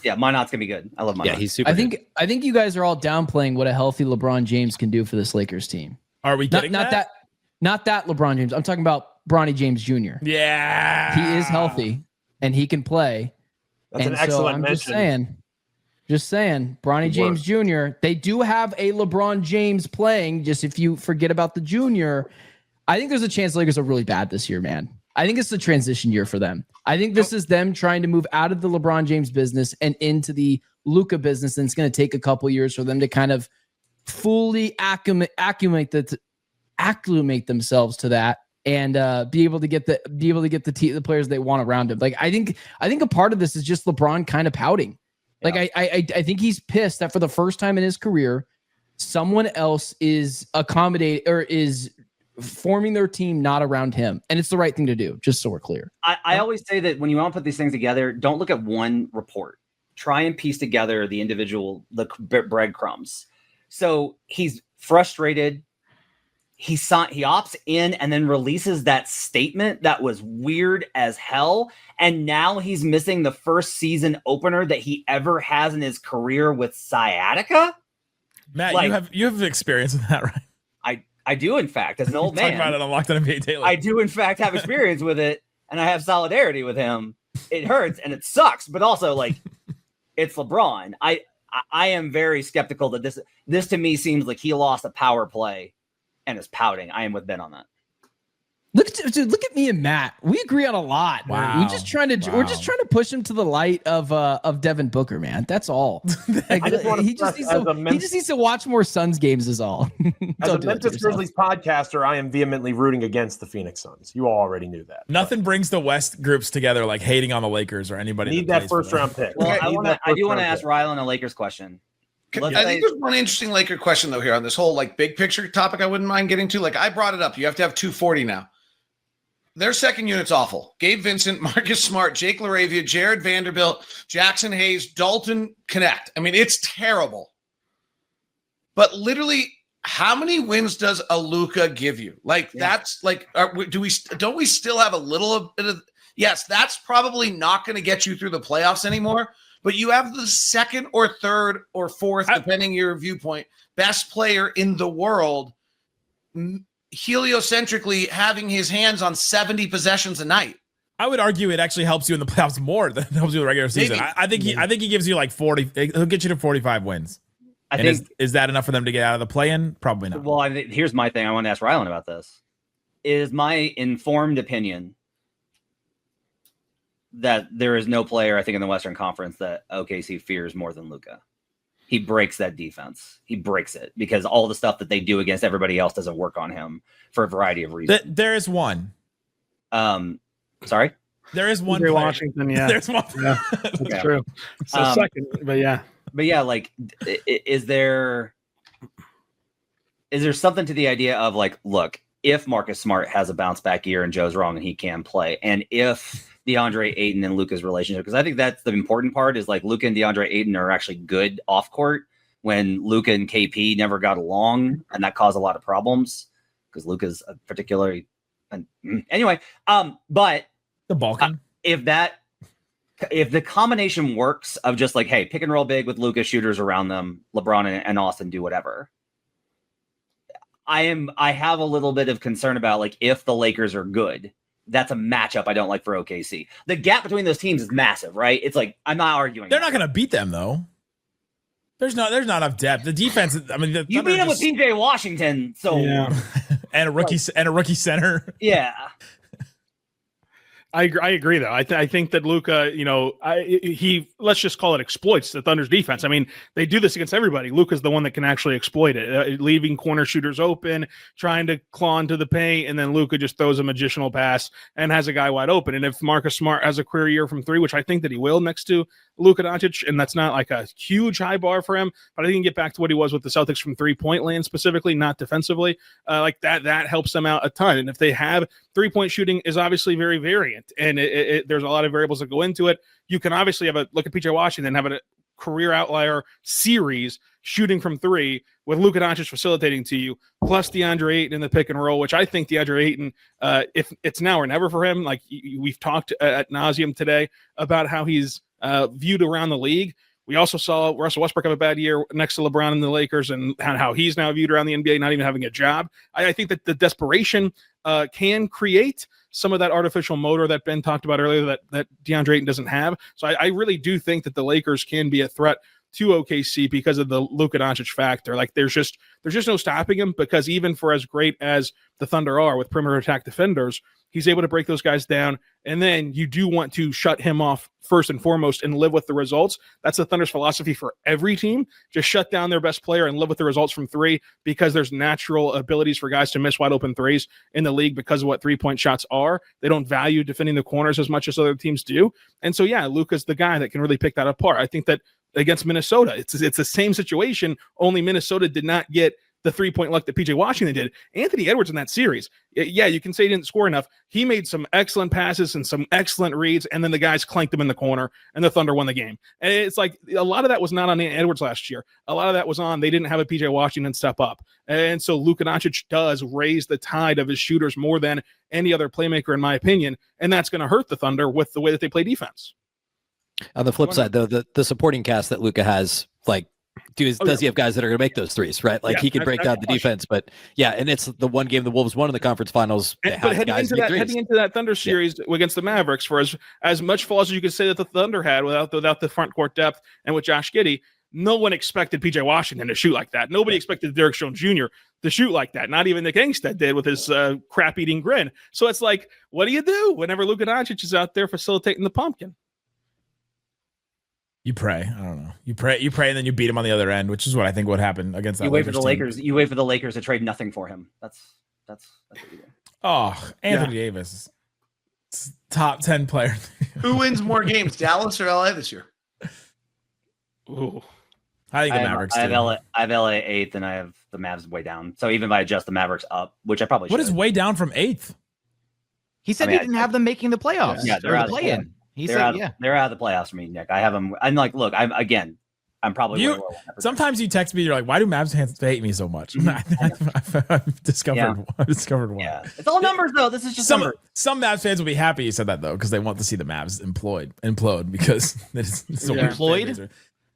S4: Yeah, Minott's gonna be good. I love Minott.
S10: Yeah, he's super.
S9: I think you guys are all downplaying what a healthy LeBron James can do for this Lakers team.
S1: Are we getting
S9: not that LeBron James? I'm talking about Bronny James Jr.
S1: Yeah,
S9: he is healthy and he can play.
S11: That's an excellent mention.
S9: Just saying, Bronny James Jr. They do have a LeBron James playing. Just if you forget about the junior, I think there's a chance the Lakers are really bad this year, man. I think it's a transition year for them. I think this is them trying to move out of the LeBron James business and into the Luka business, and it's going to take a couple years for them to kind of fully acclimate themselves to that and be able to get the players they want around him. Like I think a part of this is just LeBron kind of pouting. Like I think he's pissed that for the first time in his career, someone else is forming their team not around him, and it's the right thing to do. Just so we're clear.
S4: I always say that when you want to put these things together, don't look at one report. Try and piece together the breadcrumbs. So he's frustrated. He opts in and then releases that statement that was weird as hell. And now he's missing the first season opener that he ever has in his career with sciatica.
S1: Matt, you have experience with that, right?
S4: I do, in fact, as an old man.
S1: Talk about it on Locked On NBA Daily.
S4: I do, in fact, have experience with it, and I have solidarity with him. It hurts and it sucks, but also like it's LeBron. I am very skeptical that this to me seems like he lost a power play and is pouting. I am with Ben on that.
S9: Look at me and Matt. We agree on a lot.
S1: Wow.
S9: We're just trying to push him to the light of Devin Booker, man. That's all. Like, he just needs to watch more Suns games is all.
S11: As a Memphis Grizzlies podcaster, I am vehemently rooting against the Phoenix Suns. You all already knew that.
S1: Nothing brings the West groups together like hating on the Lakers or anybody.
S11: Need that first round pick.
S4: Well, I do want to ask Rylan a Lakers question.
S5: I think there's one interesting Laker question though here on this whole like big picture topic. I wouldn't mind getting to. Like I brought it up. You have to have 240 now. Their second unit's awful. Gabe Vincent, Marcus Smart, Jake LaRavia, Jared Vanderbilt, Jackson Hayes, Dalton Connect. I mean, it's terrible. But literally, how many wins does a Luka give you? Like that's like, don't we still have a little bit of? Yes, that's probably not going to get you through the playoffs anymore. But you have the second or third or fourth, depending your viewpoint, best player in the world. Heliocentrically having his hands on 70 possessions a night.
S1: I would argue it actually helps you in the playoffs more than it helps you in the regular season. I think he gives you like 40. He'll get you to 45 wins. Is that enough for them to get out of the play-in? Probably not.
S4: Well, here's my thing. I want to ask Rylan about this. It is my informed opinion that there is no player, I think, in the Western Conference that OKC fears more than Luka. He breaks that defense. He breaks it because all the stuff that they do against everybody else doesn't work on him for a variety of reasons.
S1: There is one.
S4: Sorry?
S1: There is one.
S3: Washington, yeah.
S1: There's one.
S3: Yeah, that's true. So second, but yeah.
S4: But yeah, like, is there something to the idea of like, look, if Marcus Smart has a bounce back year and Joe's wrong and he can play, and if DeAndre Ayton and Luka's relationship, because I think that's the important part is like Luka and DeAndre Ayton are actually good off court when Luka and KP never got along, and that caused a lot of problems because Luka's a particularly Anyway, but
S1: the Balkan.
S4: If the combination works of just like, hey, pick and roll big with Luka, shooters around them, LeBron and Austin do whatever. I have a little bit of concern about like if the Lakers are good. That's a matchup I don't like for OKC. The gap between those teams is massive, right? It's like I'm not arguing.
S1: They're not going to beat them though. There's not enough depth. The defense. I mean,
S4: you beat them with PJ Washington, so
S1: and a rookie center.
S4: Yeah.
S3: I agree though. I think that Luka, he let's just call it exploits the Thunder's defense. I mean, they do this against everybody. Luka's the one that can actually exploit it, leaving corner shooters open, trying to claw into the paint, and then Luka just throws a magicianal pass and has a guy wide open. And if Marcus Smart has a career year from 3, which I think that he will next to Luka Doncic, and that's not like a huge high bar for him, but I think he can get back to what he was with the Celtics from 3-point land specifically, not defensively. Like that helps them out a ton. And if they have 3-point shooting is obviously very variant, and there's a lot of variables that go into it. You can obviously have a look at PJ Washington, have a career outlier series shooting from 3 with Luka Doncic facilitating to you, plus DeAndre Ayton in the pick and roll, which I think DeAndre Ayton, if it's now or never for him, like we've talked ad nauseum today about how he's viewed around the league. We also saw Russell Westbrook have a bad year next to LeBron and the Lakers, and how he's now viewed around the NBA, not even having a job. I think that the desperation can create some of that artificial motor that Ben talked about earlier that DeAndre Ayton doesn't have. So I really do think that the Lakers can be a threat to OKC because of the Luka Doncic factor. Like there's just no stopping him, because even for as great as the Thunder are with perimeter attack defenders, he's able to break those guys down. And then you do want to shut him off first and foremost and live with the results. That's the Thunder's philosophy for every team. Just shut down their best player and live with the results from 3, because there's natural abilities for guys to miss wide open threes in the league because of what 3-point shots are. They don't value defending the corners as much as other teams do. And so, yeah, Luka's the guy that can really pick that apart. I think that against Minnesota, it's the same situation, only Minnesota did not get the 3-point luck that PJ Washington did. Anthony Edwards in that series, yeah, you can say he didn't score enough. He made some excellent passes and some excellent reads, and then the guys clanked him in the corner, and the Thunder won the game. And it's like a lot of that was not on Edwards last year. A lot of that was on they didn't have a PJ Washington step up. And so Luka Doncic does raise the tide of his shooters more than any other playmaker, in my opinion, and that's going to hurt the Thunder with the way that they play defense.
S10: On the flip side, though, the supporting cast that Luka has, like, does he have guys that are going to make those threes, right? Like he can break down the defense, but yeah, and it's the one game the Wolves won in the conference finals.
S3: But heading into that Thunder series against the Mavericks, for as much flaws as you could say that the Thunder had without the front court depth and with Josh Giddey, no one expected PJ Washington to shoot like that. Nobody expected Derek Jones Jr. to shoot like that. Not even Nick Angstadt did with his crap-eating grin. So it's like, what do you do whenever Luka Doncic is out there facilitating the pumpkin?
S1: You pray. I don't know. You pray, and then you beat him on the other end, which is what I think would happen against that.
S4: You wait for the Lakers. You wait for the Lakers to trade nothing for him. That's what you do.
S1: Oh, Anthony Davis, top 10 player.
S5: Who wins more games, Dallas or LA this year?
S3: Ooh,
S1: I think the Mavericks.
S4: I have LA 8th, and I have the Mavs way down. So even if I adjust the Mavericks up, which I probably should.
S1: What is way down from 8th?
S6: He said he didn't have them making the playoffs.
S4: Yeah, they're out
S6: the play-in.
S4: They're out of the playoffs for me, Nick. I have them. I'm like, look, I'm probably
S1: sometimes you text me, you're like, why do Mavs fans hate me so much? I've discovered why.
S4: Yeah, it's all numbers though. This is just
S1: some Mavs fans will be happy you said that though, because they want to see the Mavs implode because it's so
S6: implode.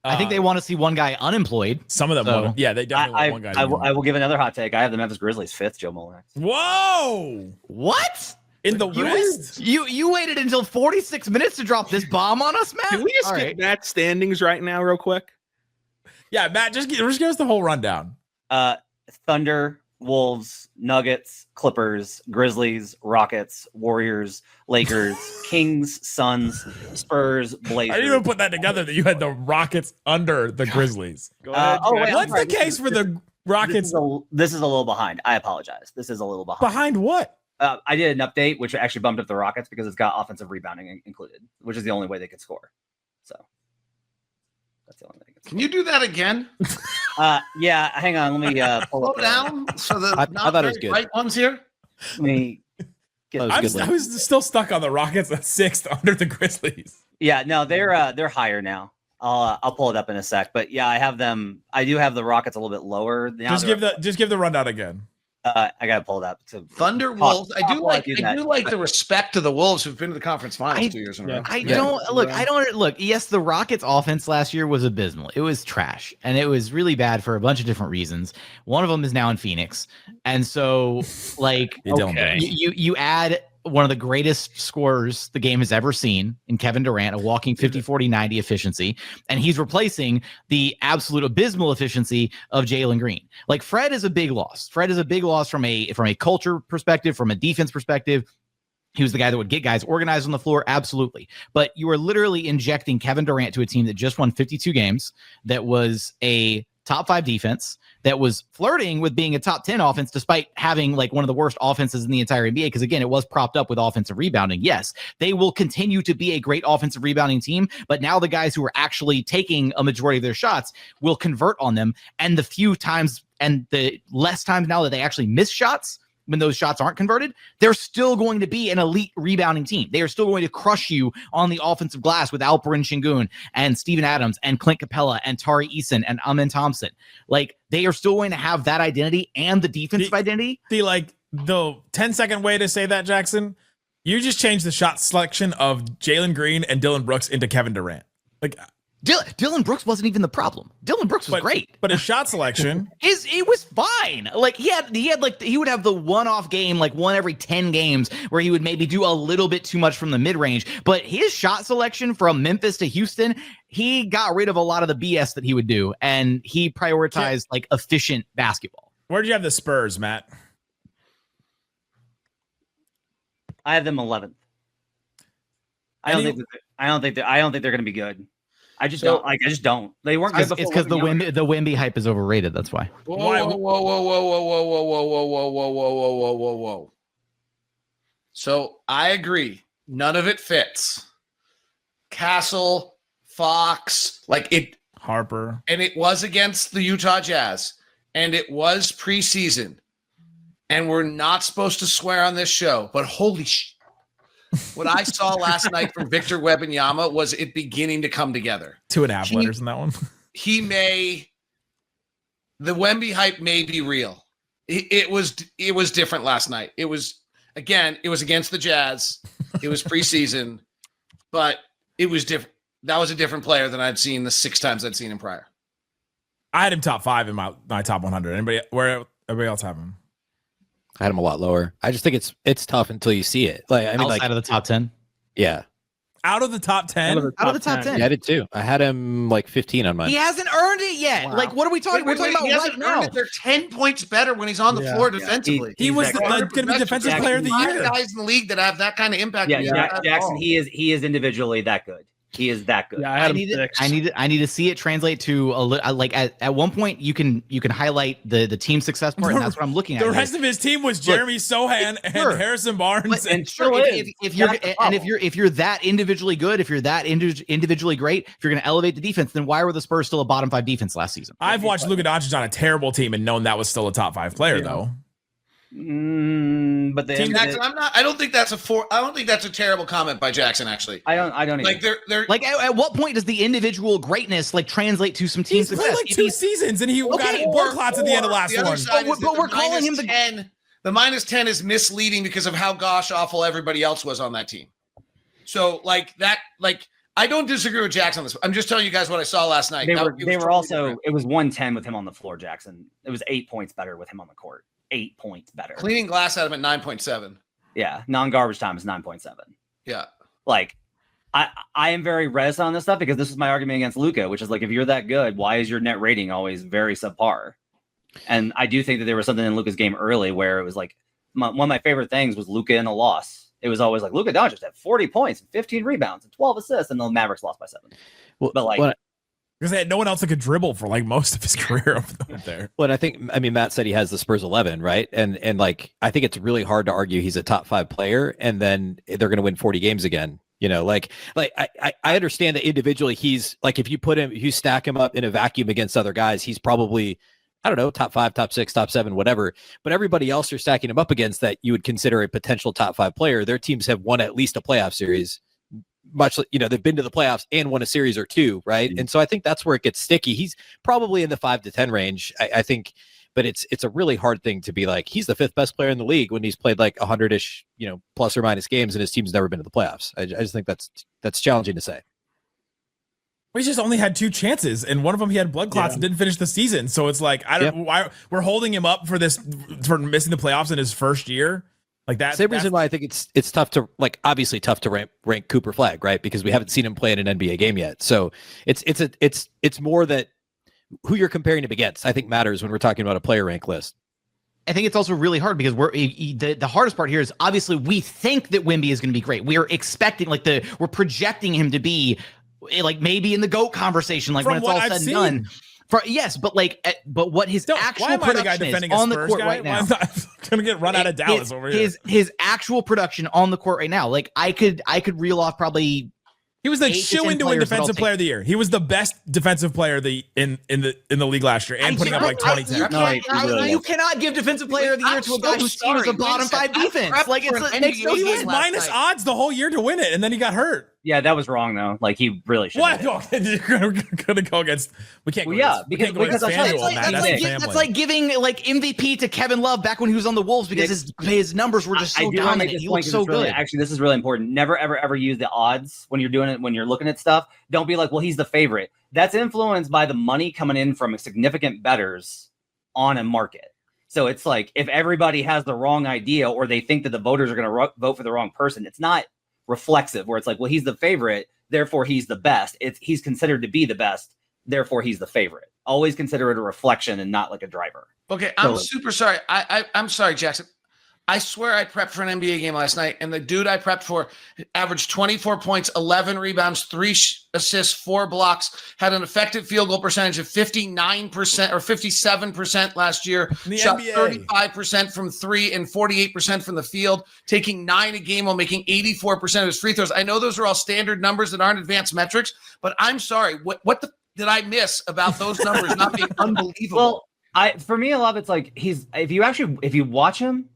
S6: I think they want to see one guy unemployed.
S1: Some of them want to, they definitely want one guy.
S4: I will give another hot take. I have the Memphis Grizzlies 5th, Joe Mullinax.
S1: Whoa!
S6: What?
S1: In the West?
S6: You waited until 46 minutes to drop this bomb on us, Matt?
S3: Can we just get Matt's standings right now real quick?
S1: Yeah, Matt, just give us the whole rundown.
S4: Thunder, Wolves, Nuggets, Clippers, Grizzlies, Rockets, Warriors, Lakers, Kings, Suns, Spurs, Blazers.
S1: I didn't even put that together that you had the Rockets under the Grizzlies.
S3: Go ahead.
S1: What's the case for the Rockets?
S4: This is a little behind. I apologize. This is a little behind.
S1: Behind what?
S4: I did an update, which actually bumped up the Rockets because it's got offensive rebounding included, which is the only way they could score. So that's the only way they could score.
S5: Can you do that again?
S4: Yeah, hang on. Let me pull
S5: it down. So the
S10: I thought it was good.
S5: Right ones here.
S4: Let me get
S1: I was still stuck on the Rockets at 6th under the Grizzlies.
S4: Yeah, no, they're higher now. I'll pull it up in a sec. But yeah, I have them. I do have the Rockets a little bit lower. Now
S1: Just give the rundown again.
S4: I gotta pull it up.
S5: Thunder Wolves. I do like the respect to the Wolves who've been to the conference finals 2 years in a row.
S6: I don't look. Yes, the Rockets' offense last year was abysmal. It was trash, and it was really bad for a bunch of different reasons. One of them is now in Phoenix, and so you add one of the greatest scorers the game has ever seen in Kevin Durant, a walking 50, 40, 90 efficiency. And he's replacing the absolute abysmal efficiency of Jalen Green. Like, Fred is a big loss. Fred is a big loss from a culture perspective, from a defense perspective. He was the guy that would get guys organized on the floor. Absolutely. But you are literally injecting Kevin Durant to a team that just won 52 games, that was a top 5 defense, that was flirting with being a top 10 offense, despite having like one of the worst offenses in the entire NBA. Because again, it was propped up with offensive rebounding. Yes, they will continue to be a great offensive rebounding team, but now the guys who are actually taking a majority of their shots will convert on them. And the few times and the less times now that they actually miss shots, when those shots aren't converted, they're still going to be an elite rebounding team. They are still going to crush you on the offensive glass with Alperen Sengun and Steven Adams and Clint Capella and Tari Eason and Amen Thompson. Like, they are still going to have that identity and the defensive identity.
S1: The 10-second way to say that, Jackson, you just changed the shot selection of Jalen Green and Dillon Brooks into Kevin Durant. Like,
S6: Dillon Brooks wasn't even the problem. Dillon Brooks was great,
S1: but his shot selection
S6: it was fine. Like, he would have the one-off game, like one every 10 games, where he would maybe do a little bit too much from the mid-range. But his shot selection from Memphis to Houston, he got rid of a lot of the BS that he would do, and he prioritized like efficient basketball.
S1: Where did you have the Spurs, Matt?
S4: I have them 11th. I don't think they're going to be good. I just don't. They weren't good before.
S6: It's because the Wemby hype is overrated. That's why.
S5: Whoa. So I agree. None of it fits. Castle, Fox,
S1: Harper.
S5: And it was against the Utah Jazz. And it was preseason. And we're not supposed to swear on this show, but holy shit. What I saw last night from Victor Wembanyama was it beginning to come together.
S1: 2.5 letters in that one.
S5: The Wemby hype may be real. It was different last night. It was against the Jazz. It was preseason, but it was different. That was a different player than I'd seen the 6 times I'd seen him prior.
S1: I had him top 5 in my top 100. Everybody else have him?
S10: I had him a lot lower. I just think it's tough until you see it.
S6: Outside of the top 10.
S10: Yeah.
S1: Out of the top 10?
S6: Out of the top 10.
S10: Yeah, I did too. I had him 15 on mine.
S6: He hasn't earned it yet. Wow. Like, what are we talking? We're talking about right now.
S5: They're 10 points better when he's on the floor defensively.
S1: He was going to be defensive player of the year.
S5: Guys in the league that have that kind of impact.
S4: Yeah, Jackson. He is individually that good. He is that good.
S3: Yeah,
S6: I need to see it translate to at one point you can highlight the team success part, and that's what I'm looking at.
S1: The rest of his team was Jeremy Sohan and Harrison Barnes.
S6: If you're that individually good, if you're that individually great, if you're going to elevate the defense, then why were the Spurs still a bottom 5 defense last season?
S1: I've watched Luka Doncic on a terrible team and known that was still a top 5 player though.
S4: But
S5: Jackson, I don't think that's a terrible comment by Jackson. Actually,
S4: I don't
S5: like they're
S6: like at what point does the individual greatness translate to some team success?
S1: Played 2 seasons and he got blood clots at the end of last one.
S6: But we're calling him
S5: the -10 is misleading because of how gosh awful everybody else was on that team. So I don't disagree with Jackson on this. I'm just telling you guys what I saw last night.
S4: It was 110 with him on the floor, Jackson. It was 8 points better with him on the court. 8 points better.
S5: Cleaning glass out of him at 9.7.
S4: Yeah, non-garbage time is 9.7.
S5: Yeah.
S4: I am very reticent on this stuff because this is my argument against Luka, which is if you're that good, why is your net rating always very subpar? And I do think that there was something in Luka's game early where it was one of my favorite things was Luka in a loss. It was always Luka Doncic had 40 points and 15 rebounds and 12 assists, and the Mavericks lost by 7.
S1: Because they had no one else that could dribble for most of his career up there.
S10: Well, Matt said he has the Spurs 11, right? And I think it's really hard to argue he's a top 5 player, and then they're going to win 40 games again. I understand that individually he's if you stack him up in a vacuum against other guys, he's probably, I don't know, top 5, top 6, top 7, whatever. But everybody else you're stacking him up against that you would consider a potential top 5 player, their teams have won at least a playoff series. Much they've been to the playoffs and won a series or 2, right? Mm-hmm. And so I think that's where it gets sticky. He's probably in the 5 to 10 range. I think but it's a really hard thing to be like, he's the 5th best player in the league when he's played like 100-ish, plus or minus games, and his team's never been to the playoffs. I just think that's challenging to say.
S1: He's just only had 2 chances, and one of them he had blood clots and didn't finish the season. So it's like, I don't know why we're holding him up for missing the playoffs in his first year. Like that.
S10: Same reason why I think it's tough to obviously tough to rank Cooper Flag, right? Because we haven't seen him play in an NBA game yet. So it's more that who you're comparing him against, I think, matters when we're talking about a player rank list.
S6: I think it's also really hard because the hardest part here is obviously we think that Wemby is going to be great. We are expecting we're projecting him to be like maybe in the GOAT conversation, like when it's all said and done. Yes, but what his actual production is on the court right now.
S1: I'm gonna get run out of Dallas over here.
S6: His actual production on the court right now, like I could reel off probably.
S1: He was the shoe into win defensive player of the year. He was the best defensive player in the league last year, and putting up like 20.
S6: You cannot give defensive player of the year to a guy whose team is a bottom 5 defense. Like he
S1: was minus odds the whole year to win it, and then he got hurt.
S4: Yeah, that was wrong though. Like he really should.
S1: What? You're gonna go against? We can't.
S6: Because that's like giving like MVP to Kevin Love back when he was on the Wolves because his numbers were just so dominant. He looked so good.
S4: Actually, this is really important. Never ever use the odds when you're doing it. When you're looking at stuff, don't be like, well, he's the favorite. That's influenced by the money coming in from significant bettors on a market. So it's like if everybody has the wrong idea or they think that the voters are going to vote for the wrong person, it's not reflexive where it's like, well, he's the favorite, therefore he's the best. He's considered to be the best, therefore he's the favorite. Always consider it a reflection and not like a driver.
S5: Okay, I'm super sorry. I'm sorry, Jackson. I swear I prepped for an NBA game last night, and the dude I prepped for averaged 24 points, 11 rebounds, 3 assists, 4 blocks, had an effective field goal percentage of 59% or 57% last year, shot NBA. 35% from 3 and 48% from the field, taking 9 a game while making 84% of his free throws. I know those are all standard numbers that aren't advanced metrics, but I'm sorry. What did I miss about those numbers not being unbelievable?
S4: Well, for me, a lot of it's like if you watch him,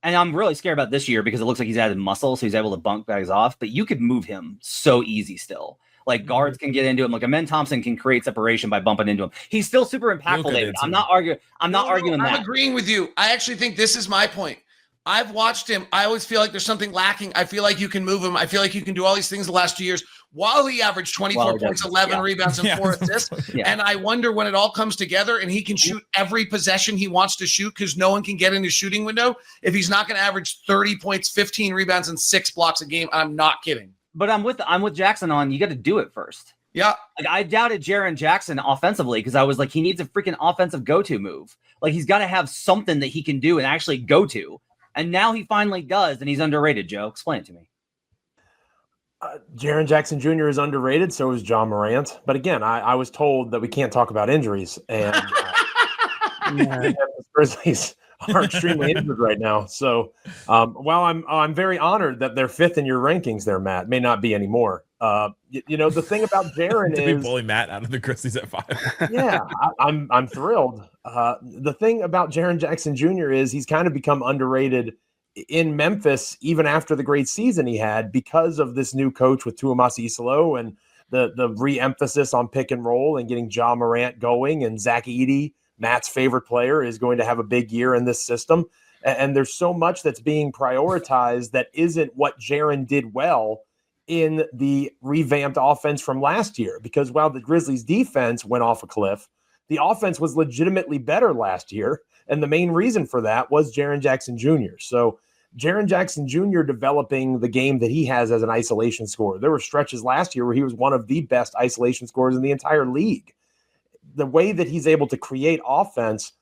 S4: and I'm really scared about this year because it looks like he's added muscle, so he's able to bunk guys off. But you could move him so easy still. Like guards can get into him. Like Amen Thompson can create separation by bumping into him. He's still super impactful, David. I'm not arguing that.
S5: I'm agreeing with you. I actually think this is my point. I've watched him. I always feel like there's something lacking. I feel like you can move him. I feel like you can do all these things the last 2 years while he averaged 24 points, 11 rebounds, and 4 assists. And I wonder when it all comes together and he can shoot every possession he wants to shoot because no one can get in his shooting window. If he's not going to average 30 points, 15 rebounds, and 6 blocks a game, I'm not kidding.
S4: But I'm with Jackson on, you got to do it first.
S5: Yeah.
S4: Like I doubted Jaren Jackson offensively because I was like, he needs a freaking offensive go-to move. Like he's got to have something that he can do and actually go to. And now he finally does, and he's underrated, Joe. Explain it to me.
S11: Jaren Jackson Jr. is underrated, so is John Morant. But again, I was told that we can't talk about injuries, and the Grizzlies are extremely injured right now. So while I'm very honored that they're 5th in your rankings there, Matt, may not be anymore. The thing about Jaren is
S1: we bully Matt out of the Grizzlies at 5.
S11: Yeah, I'm thrilled. The thing about Jaren Jackson Jr. is he's kind of become underrated in Memphis, even after the great season he had, because of this new coach with Tuamasi Isolo and the re-emphasis on pick and roll and getting Ja Morant going, and Zach Edey, Matt's favorite player, is going to have a big year in this system. And there's so much that's being prioritized that isn't what Jaren did well in the revamped offense from last year. Because while the Grizzlies defense went off a cliff, the offense was legitimately better last year. And the main reason for that was Jaren Jackson Jr. So Jaren Jackson Jr. developing the game that he has as an isolation scorer. There were stretches last year where he was one of the best isolation scorers in the entire league. The way that he's able to create offense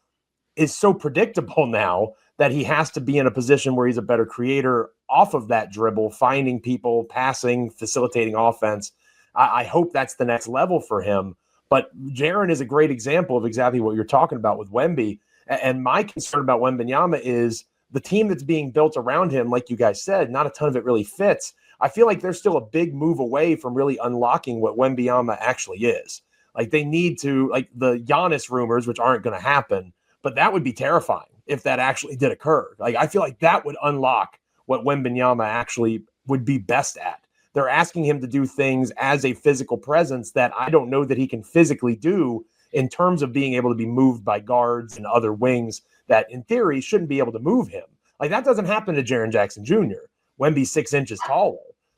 S11: is so predictable now that he has to be in a position where he's a better creator off of that dribble, finding people, passing, facilitating offense. I hope that's the next level for him. But Jaren is a great example of exactly what you're talking about with Wemby. And my concern about Wembanyama is the team that's being built around him, like you guys said, not a ton of it really fits. I feel like they're still a big move away from really unlocking what Wembanyama actually is. Like they need to, like the Giannis rumors, which aren't going to happen, but that would be terrifying if that actually did occur. Like I feel like that would unlock what Wembanyama actually would be best at. They're asking him to do things as a physical presence that I don't know that he can physically do in terms of being able to be moved by guards and other wings that in theory shouldn't be able to move him. Like that doesn't happen to Jaren Jackson Jr. Wemby's 6 inches taller,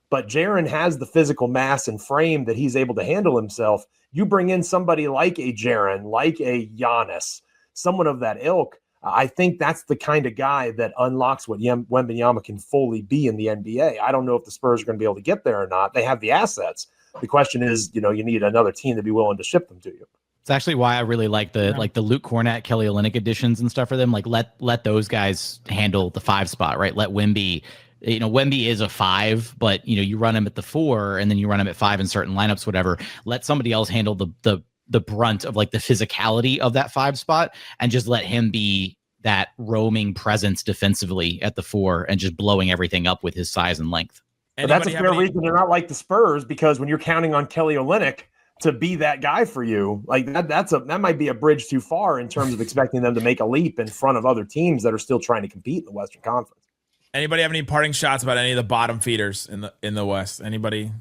S11: but Jaren has the physical mass and frame that he's able to handle himself. You bring in somebody like a Jaren, like a Giannis, someone of that ilk. I think that's the kind of guy that unlocks what Wembanyama can fully be in the NBA. I don't know if the Spurs are going to be able to get there or not. They have the assets. The question is, you need another team to be willing to ship them to you.
S6: It's actually why I really like the Luke Cornett, Kelly Olynyk additions and stuff for them. Like let those guys handle the 5 spot, right? Let Wemby, Wemby is a 5, but you run him at the 4 and then you run him at 5 in certain lineups, whatever. Let somebody else handle the brunt of like the physicality of that 5 spot and just let him be that roaming presence defensively at the 4 and just blowing everything up with his size and length.
S11: But that's a fair reason they're not like the Spurs, because when you're counting on Kelly Olynyk to be that guy for you, like that might be a bridge too far in terms of expecting them to make a leap in front of other teams that are still trying to compete in the Western Conference.
S1: Anybody have any parting shots about any of the bottom feeders in the West? Anybody?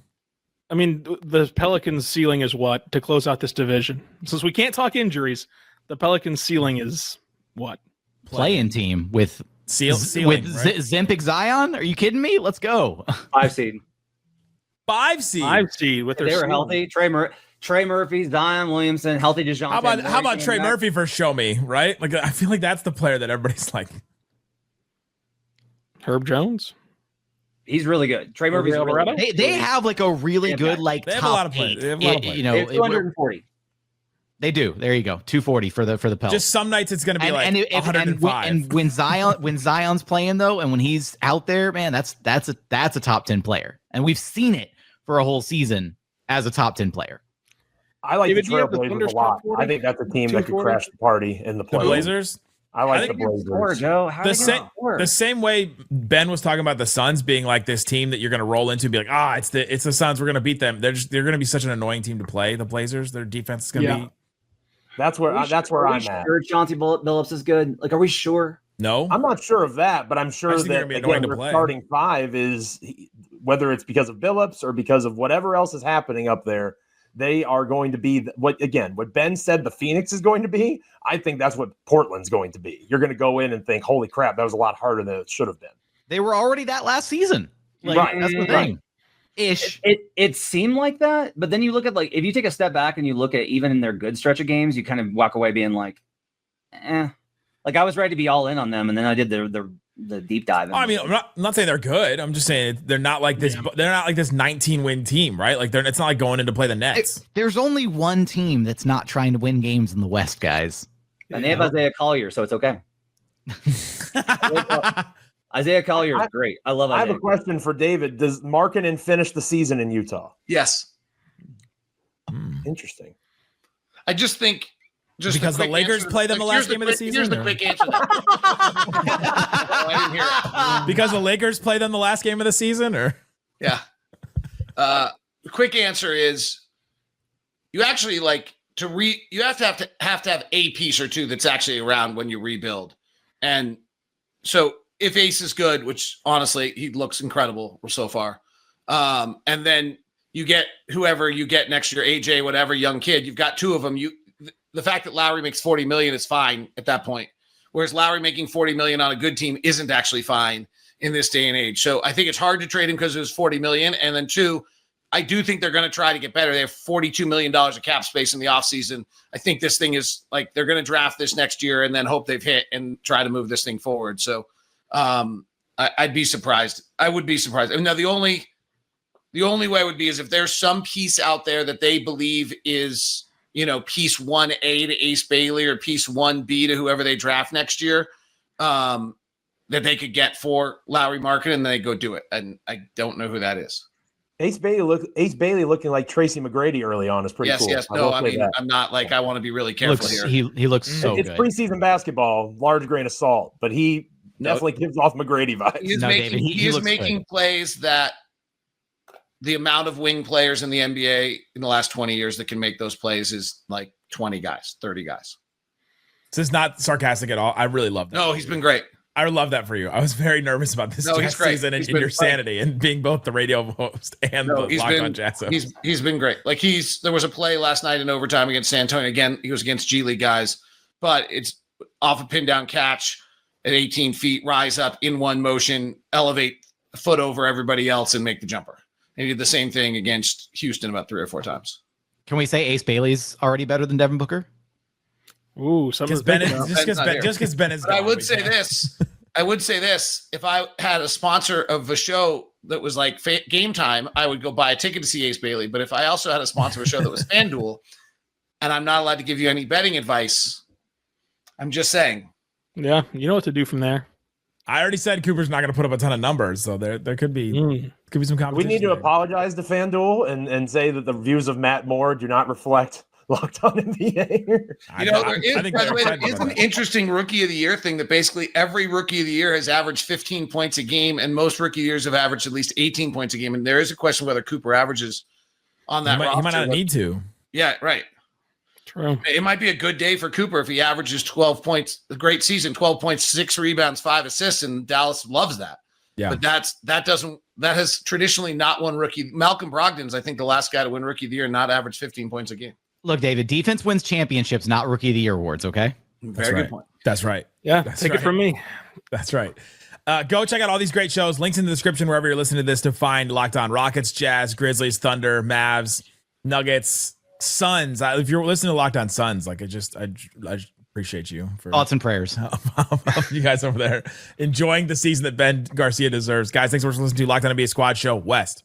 S3: I mean, the Pelicans' ceiling is what to close out this division. Since we can't talk injuries, the Pelicans' ceiling is what?
S6: Play-in team with
S1: ceiling, right?
S6: Zempic Zion? Are you kidding me? Let's go.
S4: 5 seed.
S1: 5 seed.
S3: 5 seed with their
S4: They were healthy. Trey Murphy, Zion Williamson, healthy DeJounte.
S1: How about Trey Murphy for show me, right? Like I feel like that's the player that everybody's like.
S3: Herb Jones.
S4: He's really good. Trey Murphy's really good.
S6: They have like a really good like
S1: they have
S6: top
S1: a lot of players.
S6: 8.
S1: They have a lot of players.
S4: They have 240.
S6: They do. There you go. 240 for the Pels.
S1: Just some nights it's going to be 105.
S6: And when Zion's playing though, and when he's out there, man, that's a top 10 player, and we've seen it for a whole season as a top 10 player.
S11: I like the Trailblazers a lot. I think that's a team that could crash the party in the playoffs.
S1: The Blazers.
S11: I like the Blazers.
S4: Joe.
S1: The same way Ben was talking about the Suns being like this team that you're going to roll into and be like, it's the Suns. We're going to beat them. They're going to be such an annoying team to play. The Blazers, their defense is going to be.
S11: That's where I'm at.
S4: Sure Chauncey Billups is good. Like, are we sure?
S1: No,
S11: I'm not sure of that, but I'm sure that again, their starting 5 is, whether it's because of Billups or because of whatever else is happening up there, they are going to be what Ben said the Phoenix is going to be. I think that's what Portland's going to be. You're going to go in and think, holy crap, that was a lot harder than it should have been.
S6: They were already that last season.
S11: Right.
S6: That's the thing. Ish.
S4: It seemed like that, but then you look at like if you take a step back and you look at even in their good stretch of games, you kind of walk away being like, like I was ready to be all in on them, and then I did the deep dive.
S1: I mean, I'm not saying they're good. I'm just saying they're not like this. Yeah. They're not like this 19-win team, right? Like it's not like going in to play the Nets.
S6: There's only one team that's not trying to win games in the West, guys.
S4: And they have Isaiah Collier, so it's okay. Isaiah Collier is great. I love Isaiah.
S11: I have a question for David. Does Markkanen finish the season in Utah?
S5: Yes.
S11: Interesting.
S5: I just think
S1: because the Lakers play them the last game of the season.
S5: Here's the quick answer. I didn't hear it.
S1: Because the Lakers play them the last game of the season, or
S5: yeah. The quick answer is you actually you have to have a piece or two that's actually around when you rebuild. And so if Ace is good, which honestly he looks incredible so far, and then you get whoever you get next year, AJ, whatever young kid, you've got 2 of them. The fact that Lowry makes $40 million is fine at that point, whereas Lowry making $40 million on a good team isn't actually fine in this day and age. So I think it's hard to trade him because it was $40 million, and then 2, I do think they're going to try to get better. They have $42 million of cap space in the offseason. I think this thing is like they're going to draft this next year and then hope they've hit and try to move this thing forward. So I'd be surprised. I would be surprised. I mean, now the only way would be is if there's some piece out there that they believe is, piece 1A to Ace Bailey or piece 1B to whoever they draft next year, that they could get for Lowry Markkanen, and they go do it. And I don't know who that is.
S11: Ace Bailey looking like Tracy McGrady early on is pretty cool.
S5: Yes. No, I mean, I'm not like I want to be really careful here.
S6: He looks so good.
S11: It's preseason basketball, large grain of salt, but he definitely gives off McGrady vibes.
S5: He is making plays that the amount of wing players in the NBA in the last 20 years that can make those plays is like 20 guys, 30 guys.
S1: This is not sarcastic at all. I really love that.
S5: No, he's been great.
S1: I love that for you. I was very nervous about this
S5: No, he's great.
S1: season and
S5: He's been
S1: your sanity and being both the radio host and the Locked On Jazz host.
S5: He's been great. Like there was a play last night in overtime against San Antonio. Again, he was against G League guys, but it's off a pin down catch at 18 feet, rise up in one motion, elevate a foot over everybody else and make the jumper. And he did the same thing against Houston about 3 or 4 times.
S6: Can we say Ace Bailey's already better than Devin Booker?
S3: Ooh,
S1: just because Ben is.
S5: But I would say this. If I had a sponsor of a show that was like Game Time, I would go buy a ticket to see Ace Bailey. But if I also had a sponsor of a show that was FanDuel, and I'm not allowed to give you any betting advice, I'm just saying.
S3: Yeah, you know what to do from there.
S1: I already said Cooper's not going to put up a ton of numbers, so there could be some competition.
S11: We need to apologize to FanDuel and say that the views of Matt Moore do not reflect Locked On NBA.
S5: There is an interesting rookie of the year thing that basically every rookie of the year has averaged 15 points a game, and most rookie years have averaged at least 18 points a game. And there is a question whether Cooper averages on that roster.
S1: He might not need to.
S5: Yeah, right.
S3: True.
S5: It might be a good day for Cooper if he averages 12 points, a great season, 12 points, 6 rebounds, 5 assists, and Dallas loves that.
S1: Yeah.
S5: But that has traditionally not won rookie. Malcolm Brogdon's, I think, the last guy to win rookie of the year and not average 15 points a game.
S6: Look, David, defense wins championships, not rookie of the year awards, okay?
S5: Very good point.
S1: That's right.
S3: Yeah,
S1: That's
S3: take
S1: right.
S3: it from me.
S1: That's right. Go check out all these great shows. Links in the description wherever you're listening to this to find Locked On Rockets, Jazz, Grizzlies, Thunder, Mavs, Nuggets, Suns. If you're listening to Locked On Suns, like I appreciate you for
S6: thoughts and prayers.
S1: You guys over there enjoying the season that Ben Garcia deserves. Guys, thanks so much for listening to Locked On NBA Squad Show West.